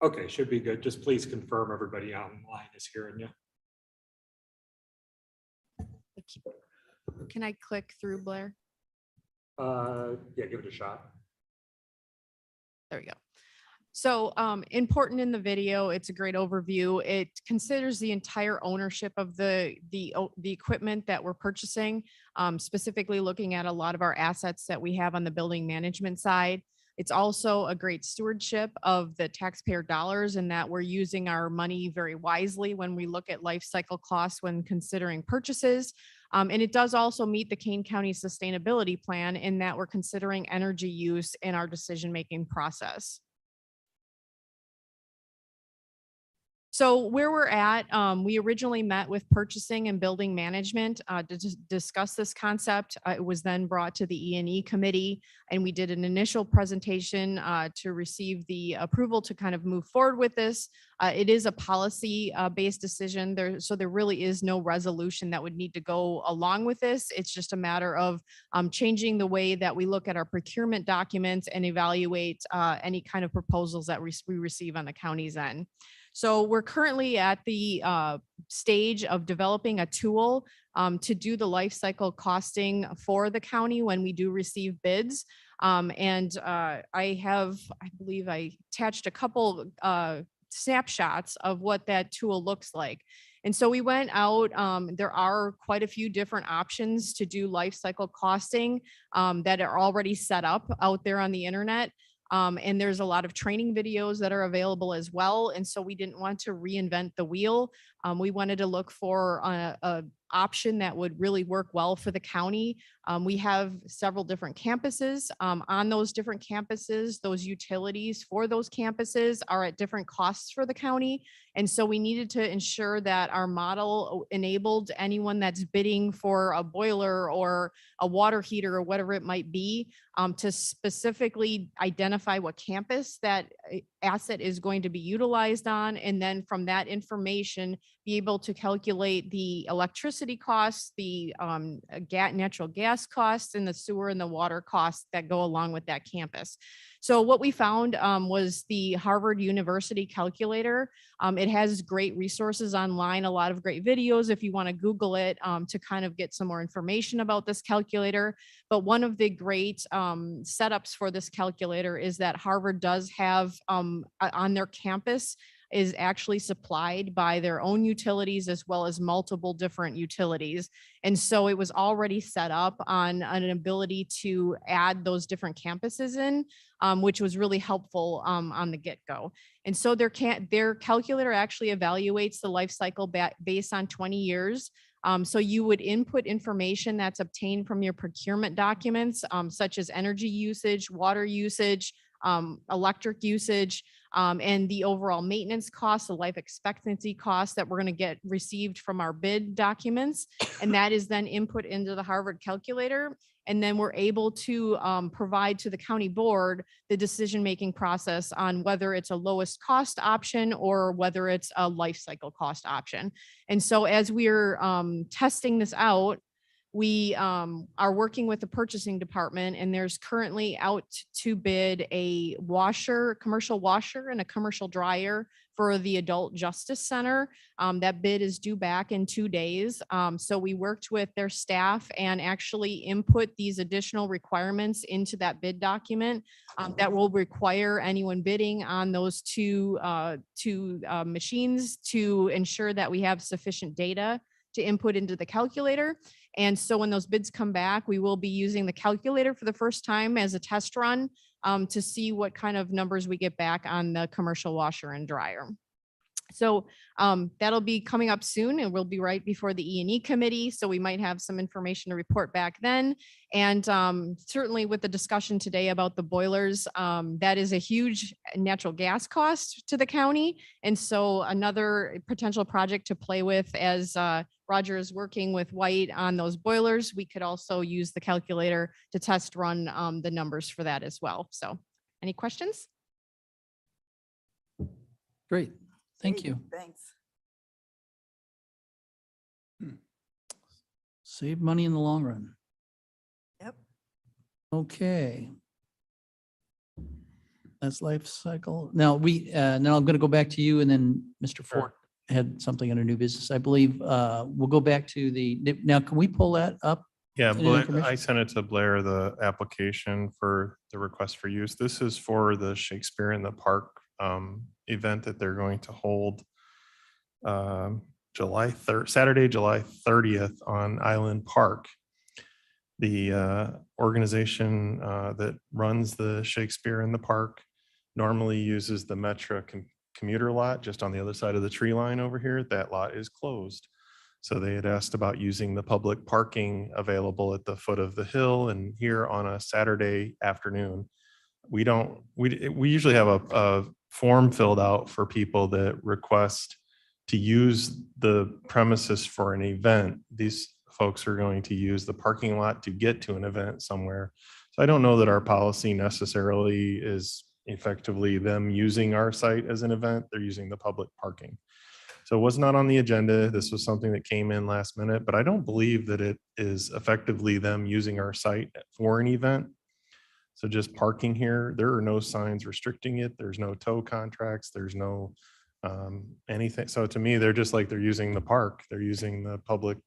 Okay, should be good. Just please confirm everybody online is hearing you. Can I click through, Blair? Yeah, give it a shot. There we go. So important in the video, it's a great overview. It considers the entire ownership of the equipment that we're purchasing, specifically looking at a lot of our assets that we have on the building management side. It's also a great stewardship of the taxpayer dollars in that we're using our money very wisely when we look at life cycle costs when considering purchases. And it does also meet the Kane County Sustainability Plan in that we're considering energy use in our decision-making process. So where we're at, we originally met with purchasing and building management to discuss this concept. It was then brought to the E&E committee, and we did an initial presentation to receive the approval to kind of move forward with this. It is a policy-based decision, so there really is no resolution that would need to go along with this. It's just a matter of changing the way that we look at our procurement documents and evaluate any kind of proposals that we receive on the county's end. So we're currently at the stage of developing a tool to do the life cycle costing for the county when we do receive bids. I believe I attached a couple snapshots of what that tool looks like. And so we went out, there are quite a few different options to do life cycle costing that are already set up out there on the internet. And there's a lot of training videos that are available as well. And so we didn't want to reinvent the wheel. We wanted to look for a option that would really work well for the county. We have several different campuses. On those different campuses, those utilities for those campuses are at different costs for the county. And so we needed to ensure that our model enabled anyone that's bidding for a boiler or a water heater or whatever it might be to specifically identify what campus that asset is going to be utilized on. And then from that information, be able to calculate the electricity costs, the natural gas costs, and the sewer and the water costs that go along with that campus. So what we found was the Harvard University calculator. It has great resources online, a lot of great videos if you want to Google it to kind of get some more information about this calculator. But one of the great setups for this calculator is that Harvard does have on their campus is actually supplied by their own utilities as well as multiple different utilities. And so it was already set up on an ability to add those different campuses in, which was really helpful on the get-go. And so their calculator actually evaluates the life cycle based on 20 years. So you would input information that's obtained from your procurement documents, such as energy usage, water usage, electric usage, and the overall maintenance costs, the life expectancy costs that we're going to get received from our bid documents. And that is then input into the Harvard calculator. And then we're able to provide to the county board the decision-making process on whether it's a lowest cost option or whether it's a life cycle cost option. And so as we're testing this out, we are working with the purchasing department, and there's currently out to bid a washer, commercial washer and a commercial dryer for the Adult Justice Center. That bid is due back in 2 days. So we worked with their staff and actually input these additional requirements into that bid document that will require anyone bidding on those two machines to ensure that we have sufficient data to input into the calculator. And so when those bids come back, we will be using the calculator for the first time as a test run to see what kind of numbers we get back on the commercial washer and dryer. So that'll be coming up soon, and we'll be right before the E&E committee. So we might have some information to report back then. And certainly with the discussion today about the boilers, that is a huge natural gas cost to the county. And so another potential project to play with as Roger is working with White on those boilers, we could also use the calculator to test run the numbers for that as well. So any questions? Great. Thank you. Thanks. Save money in the long run. Yep. Okay. That's life cycle. Now now I'm going to go back to you and then Mr. Sure. Fort had something under new business. I believe, we'll go back to now can we pull that up? Yeah, Any Blair, information? I sent it to Blair, the application for the request for use. This is for the Shakespeare in the Park event that they're going to hold Saturday, July 30th on Island Park. The organization that runs the Shakespeare in the Park normally uses the Metra commuter lot just on the other side of the tree line over here. That lot is closed. So they had asked about using the public parking available at the foot of the hill and here on a Saturday afternoon. We usually have a form filled out for people that request to use the premises for an event. These folks are going to use the parking lot to get to an event somewhere. So I don't know that our policy necessarily is effectively them using our site as an event. They're using the public parking. So it was not on the agenda. This was something that came in last minute, but I don't believe that it is effectively them using our site for an event. So just parking here, there are no signs restricting it. There's no tow contracts. There's no anything. So to me, they're just like they're using the park. They're using the public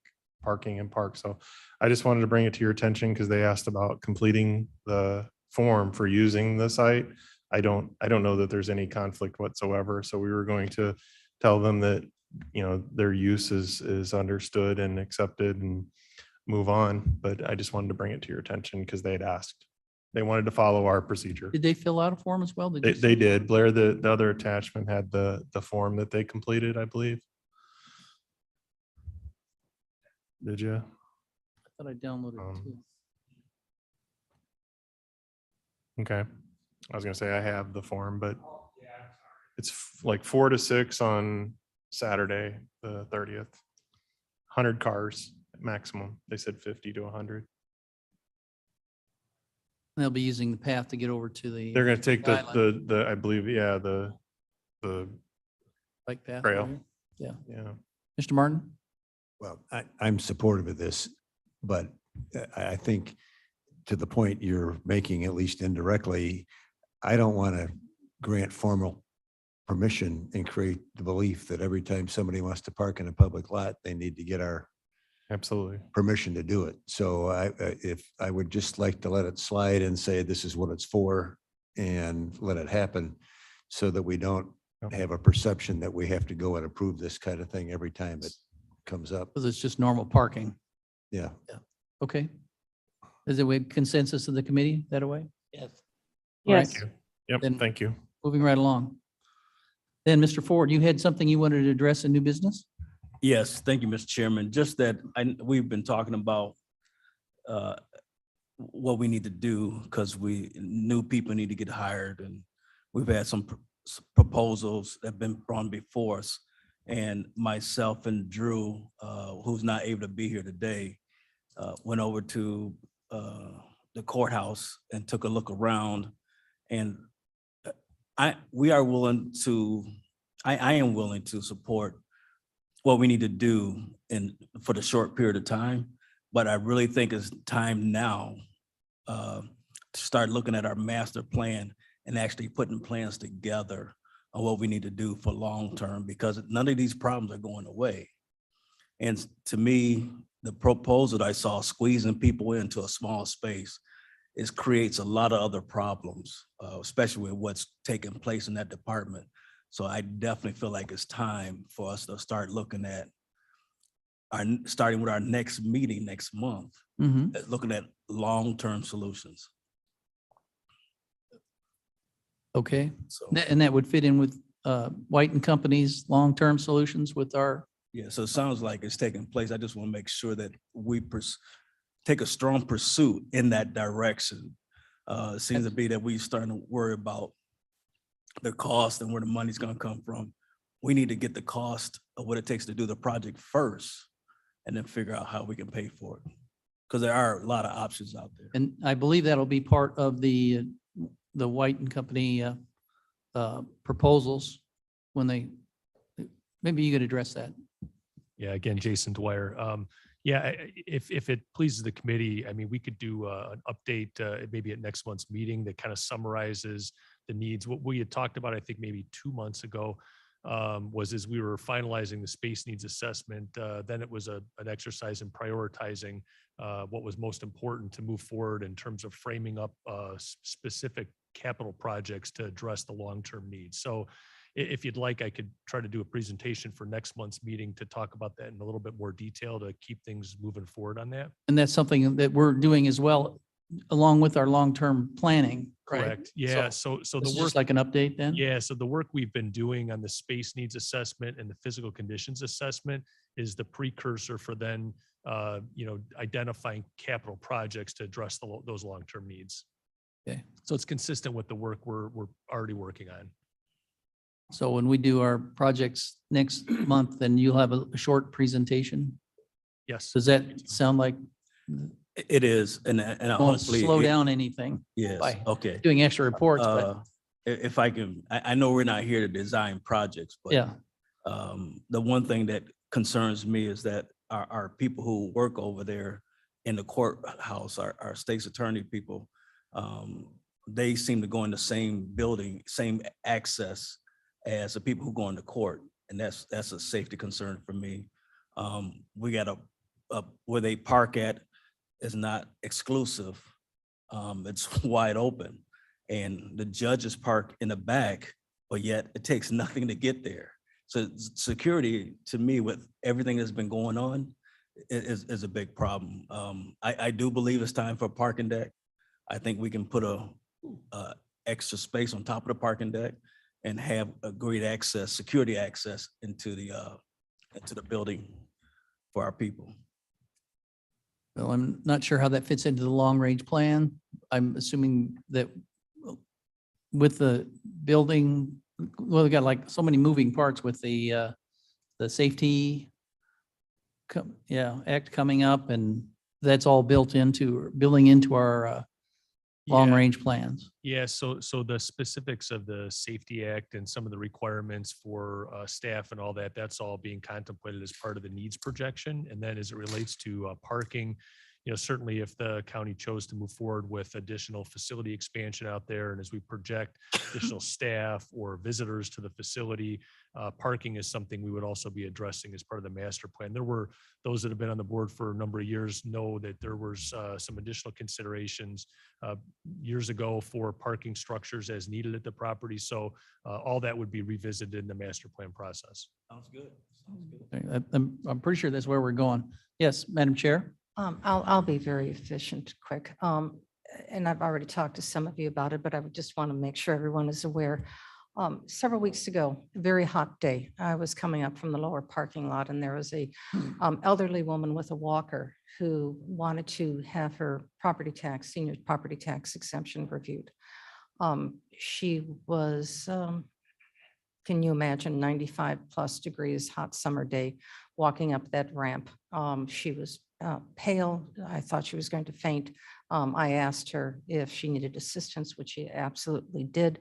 parking and park. So I just wanted to bring it to your attention because they asked about completing the form for using the site. I don't know that there's any conflict whatsoever. So we were going to tell them that, you know, their use is understood and accepted and move on. But I just wanted to bring it to your attention because they had asked. They wanted to follow our procedure. Did they fill out a form as well? Did you They see? did. Blair, the other attachment had the form that they completed, I believe. Did you? I thought I downloaded it too. Okay. I was gonna say I have the form, but it's like 4 to 6 on Saturday, the 30th. 100 cars maximum. They said 50 to 100. They'll be using the path to get over to the. They're gonna take island the I believe, yeah, the bike path. trail. over here. Yeah. Yeah. Mr. Martin? Well, I'm supportive of this, but I think to the point you're making, at least indirectly, I don't want to grant formal permission and create the belief that every time somebody wants to park in a public lot, they need to get our Absolutely. permission to do it. So if I would just like to let it slide and say, this is what it's for and let it happen so that we don't Yep. have a perception that we have to go and approve this kind of thing every time it comes up. Because it's just normal parking. Yeah. Okay. Is it with consensus of the committee that way? Yes. Yes. Yep. Then- Thank you. Moving right along. Then, Mr. Ford, you had something you wanted to address in new business? Yes, thank you, Mr. Chairman. Just that we've been talking about what we need to do because new people need to get hired and we've had some proposals that have been brought before us. And myself and Drew, who's not able to be here today, went over to the courthouse and took a look around. And I am willing to support what we need to do for the short period of time. But I really think it's time now to start looking at our master plan and actually putting plans together on what we need to do for long-term, because none of these problems are going away. And to me, the proposal that I saw, squeezing people into a small space, creates a lot of other problems, especially with what's taking place in that department. So I definitely feel like it's time for us to start looking at starting with our next meeting next month, looking at long-term solutions. Okay. So, And that would fit in with White and Company's long-term solutions with our, yeah, so it sounds like it's taking place. I just want to make sure that we take a strong pursuit in that direction. It seems to be that we're starting to worry about the cost and where the money's going to come from. We need to get the cost of what it takes to do the project first and then figure out how we can pay for it. Because there are a lot of options out there. and I believe that'll be part of the White and Company proposals when maybe you could address that. Yeah, again, Jason Dwyer. Yeah, if it pleases the committee, I mean, we could do an update maybe at next month's meeting that kind of summarizes the needs. What we had talked about, I think maybe 2 months ago, was as we were finalizing the space needs assessment, then it was an exercise in prioritizing what was most important to move forward in terms of framing up specific capital projects to address the long-term needs. So if you'd like, I could try to do a presentation for next month's meeting to talk about that in a little bit more detail to keep things moving forward on that. And that's something that we're doing as well, along with our long-term planning. right? Correct. Yeah. So This the is work, just like an update then? yeah. So the work we've been doing on the space needs assessment and the physical conditions assessment is the precursor for then, identifying capital projects to address those long-term needs. Okay. So it's consistent with the work we're already working on. So when we do our projects next month, then you'll have a short presentation? Yes. Does that sound like It is, and won't hopefully. slow it- down anything Yes, by okay. doing extra reports, but If I can, I know we're not here to design projects, but yeah, the one thing that concerns me is that our people who work over there in the courthouse, our state's attorney people, they seem to go in the same building, same access as the people who go into court. And that's a safety concern for me. We got where they park at is not exclusive. It's wide open. And the judges park in the back, but yet it takes nothing to get there. So security, to me, with everything that's been going on, is a big problem. I do believe it's time for a parking deck. I think we can put a extra space on top of the parking deck and have a great access, security access into the building for our people. well, I'm not sure how that fits into the long-range plan. I'm assuming that with the building, well, we got like so many moving parts with the safety act coming up, and that's all building into our long-range plans. Yeah, so the specifics of the Safety Act and some of the requirements for staff and all that, that's all being contemplated as part of the needs projection. And then as it relates to parking, certainly if the county chose to move forward with additional facility expansion out there, and as we project additional staff or visitors to the facility, parking is something we would also be addressing as part of the master plan. There were those that have been on the board for a number of years know that there was some additional considerations years ago for parking structures as needed at the property. So all that would be revisited in the master plan process. Sounds good. I'm pretty sure that's where we're going. Yes, Madam Chair? I'll be very efficient, quick. And I've already talked to some of you about it, but I would just want to make sure everyone is aware. Several weeks ago, a very hot day, I was coming up from the lower parking lot and there was a elderly woman with a walker who wanted to have her senior property tax exemption reviewed. She was, can you imagine, 95+ degrees, hot summer day, walking up that ramp. She was pale. I thought she was going to faint. I asked her if she needed assistance, which she absolutely did.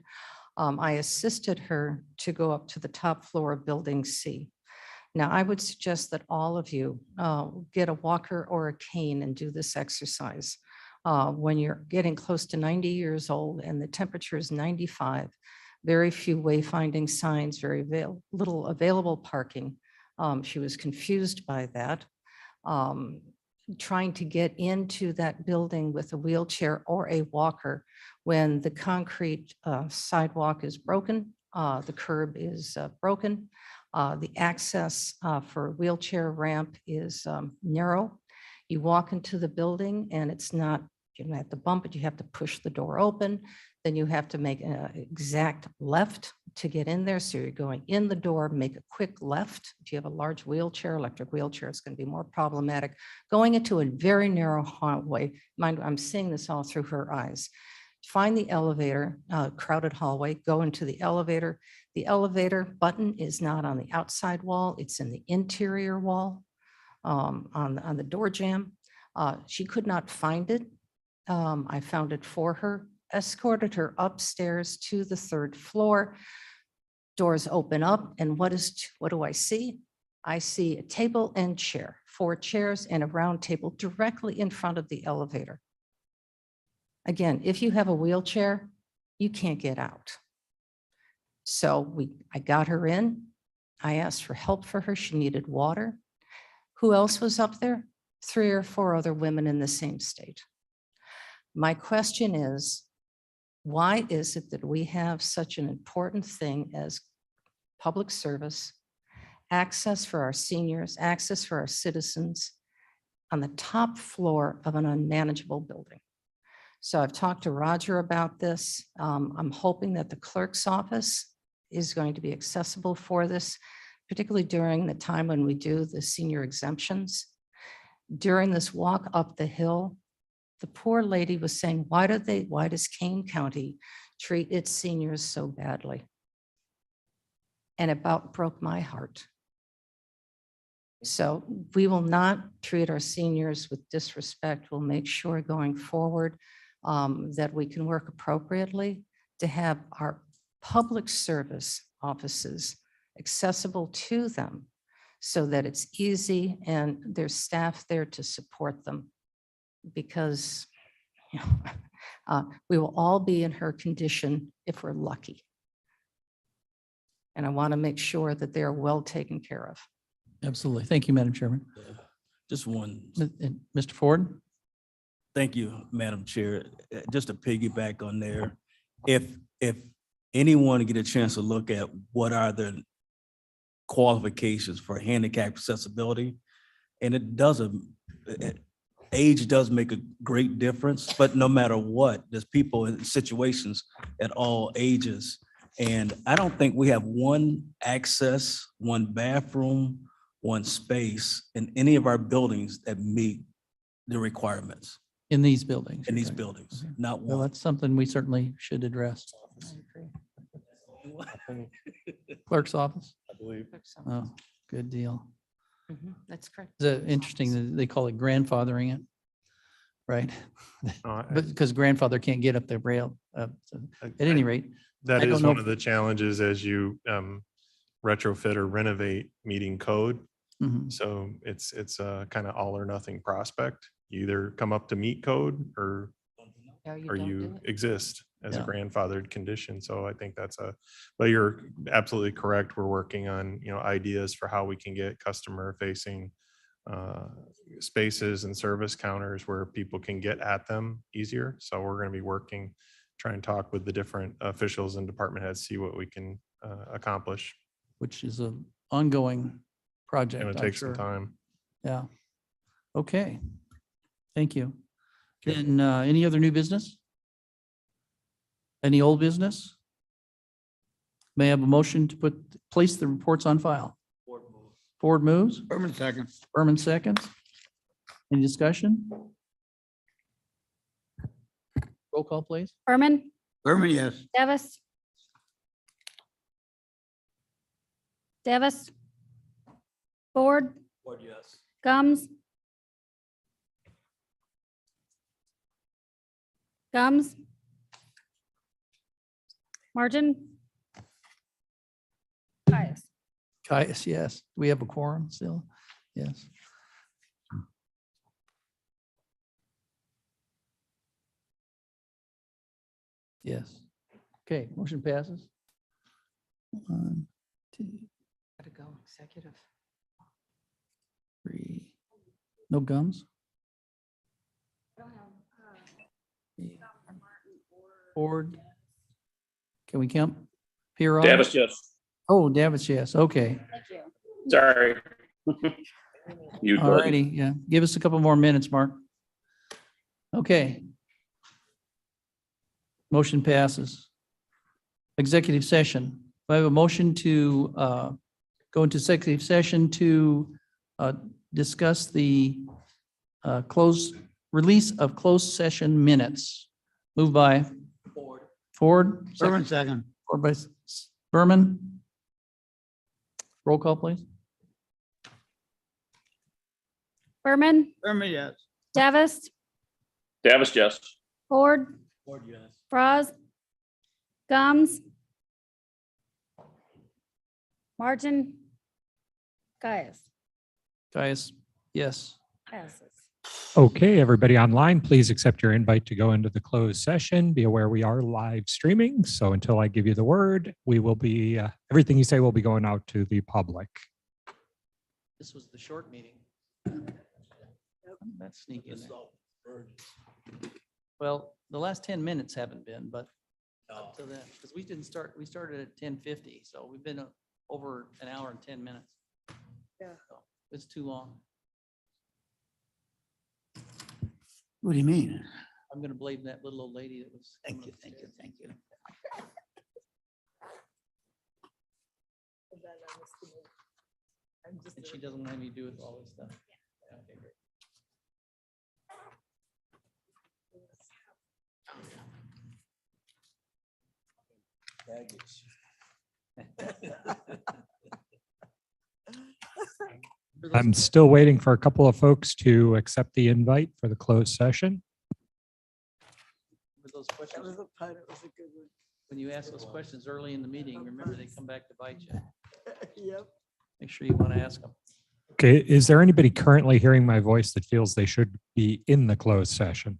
I assisted her to go up to the top floor of Building C. Now, I would suggest that all of you get a walker or a cane and do this exercise. When you're getting close to 90 years old and the temperature is 95, very few wayfinding signs, very little available parking. She was confused by that. Trying to get into that building with a wheelchair or a walker when the concrete sidewalk is broken, the curb is broken, the access for a wheelchair ramp is narrow. You walk into the building and it's not, you don't have to bump it, you have to push the door open. Then you have to make an exact left to get in there. So you're going in the door, make a quick left. If you have a large wheelchair, electric wheelchair, it's going to be more problematic. Going into a very narrow hallway, mind, I'm seeing this all through her eyes. Find the elevator, crowded hallway, go into the elevator. The elevator button is not on the outside wall, it's in the interior wall on the door jamb. She could not find it. I found it for her, escorted her upstairs to the 3rd floor. Doors open up and what do I see? I see a table and chair, 4 chairs and a round table directly in front of the elevator. Again, if you have a wheelchair, you can't get out. So I got her in. I asked for help for her. She needed water. Who else was up there? 3 or 4 other women in the same state. My question is, why is it that we have such an important thing as public service, access for our seniors, access for our citizens on the top floor of an unmanageable building? So I've talked to Roger about this. I'm hoping that the clerk's office is going to be accessible for this, particularly during the time when we do the senior exemptions. During this walk up the hill, the poor lady was saying, why does Kane County treat its seniors so badly? And it about broke my heart. So we will not treat our seniors with disrespect. We'll make sure going forward that we can work appropriately to have our public service offices accessible to them so that it's easy and there's staff there to support them. Because we will all be in her condition if we're lucky. And I want to make sure that they're well taken care of. Absolutely. Thank you, Madam Chairman. Just one. Mr. Ford? Thank you, Madam Chair. Just to piggyback on there, if anyone get a chance to look at what are the qualifications for handicap accessibility, and it doesn't, age does make a great difference, but no matter what, there's people in situations at all ages. And I don't think we have one access, one bathroom, one space in any of our buildings that meet the requirements In these buildings? in you're these saying? buildings, Okay. not Well, one. that's something we certainly should address. Clerk's office? I believe. Oh, good deal. That's correct. Is it interesting that they call it grandfathering it? Right? I- But because grandfather can't get up the rail. So I- At any rate, That I don't is know one if- of the challenges as you retrofit or renovate meeting code. mhm, So it's a kind of all or nothing prospect. You either come up to meet code or don't you do it. exist as a Yeah. grandfathered condition. So I think but you're absolutely correct. We're working on, ideas for how we can get customer facing spaces and service counters where people can get at them easier. So we're going to be working, try and talk with the different officials and department heads, see what we can accomplish. which is an ongoing project, Going to I'm take some sure. time. Yeah. Okay. Thank you. Then any other new business? Any old business? May I have a motion to place the reports on file? Ford moves. Berman second. Berman seconds. Any discussion? Roll call, please. Berman, Berman, yes. Davis. Davis. Ford, Yes. Gums. Gums. Margin. Caius. Caius, yes. Do we have a quorum still? Yes. Yes. Okay, motion passes. 1, 2, Gotta go executive. 3. No gums? Ford? Can we count? Piron? Davis, yes. Oh, Davis, yes. Okay. Thank you. Sorry. You All righty, yeah. Give us a couple more minutes, Mark. Okay. Motion passes. Executive session. I have a motion to go into executive session to discuss the release of closed session minutes. Moved by Ford. Berman second. Ford by Berman. Roll call, please. Berman, Berman, yes. Davis, Davis, yes. Ford, Yes. Froz, Gums, Margin, Gaius. Guys, yes. Passes. Okay, everybody online, please accept your invite to go into the closed session. Be aware we are live streaming. So until I give you the word, we will be, everything you say will be going out to the public. This was the short meeting. That's sneaky. Well, the last 10 minutes haven't been, but up to then, because we started at 10:50, so we've been over an hour and 10 minutes. Yeah. So it's too long. What do you mean? I'm gonna blame that little old lady that was. Thank coming you, thank you, upstairs. thank you. And she doesn't want me to do with all this stuff. Yeah, okay, great. For those- I'm still waiting for a couple of folks to accept the invite for the closed session. for those That questions, was a pun. It was a good one. when you ask those questions early in the meeting, remember they come back to bite you. Yep. Make sure you want to ask them. Okay, is there anybody currently hearing my voice that feels they should be in the closed session?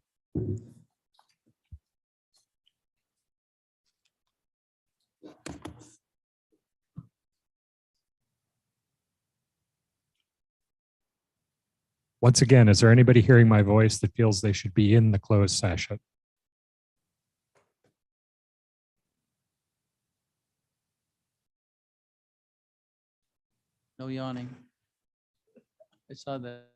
Once again, is there anybody hearing my voice that feels they should be in the closed session? No yawning. I saw that.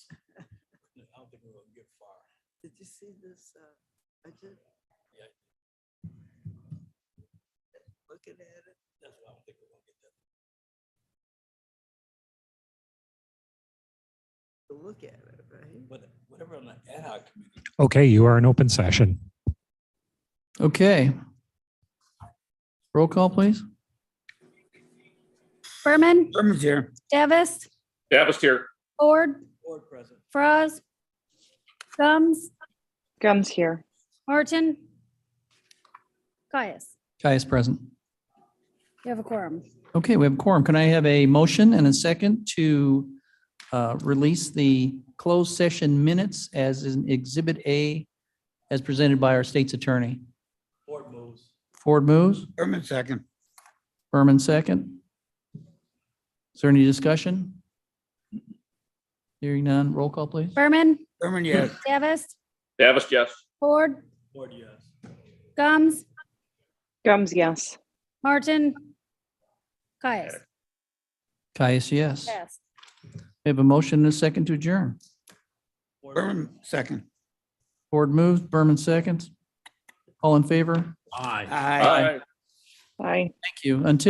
I don't think we're gonna get far. Did you see this budget? Yeah. Looking at it, That's why I don't think we're gonna get that. to look at it, right? But whatever on the ad hoc committee. Okay, you are in open session. Okay. Roll call, please. Berman, Berman's here. Davis, Davis here. Ford, Board president. Franz, Gums, Gums here. Martin, Caius. Caius present. You have a quorum. Okay, we have a quorum. Can I have a motion and a second to release the closed session minutes as in Exhibit A as presented by our state's attorney? Board moves. Ford moves, Berman second. Berman second. Is there any discussion? Hearing none, roll call, please. Berman, Berman, yes. Davis, Davis, yes. Ford, Board, yes. Gums, Gums, yes. Martin, Caius. Caius, yes. Yes. We have a motion and a second to adjourn. Board Berman second. Ford moves, Berman seconds. All in favor? Aye. Aye. Bye. Thank you. Until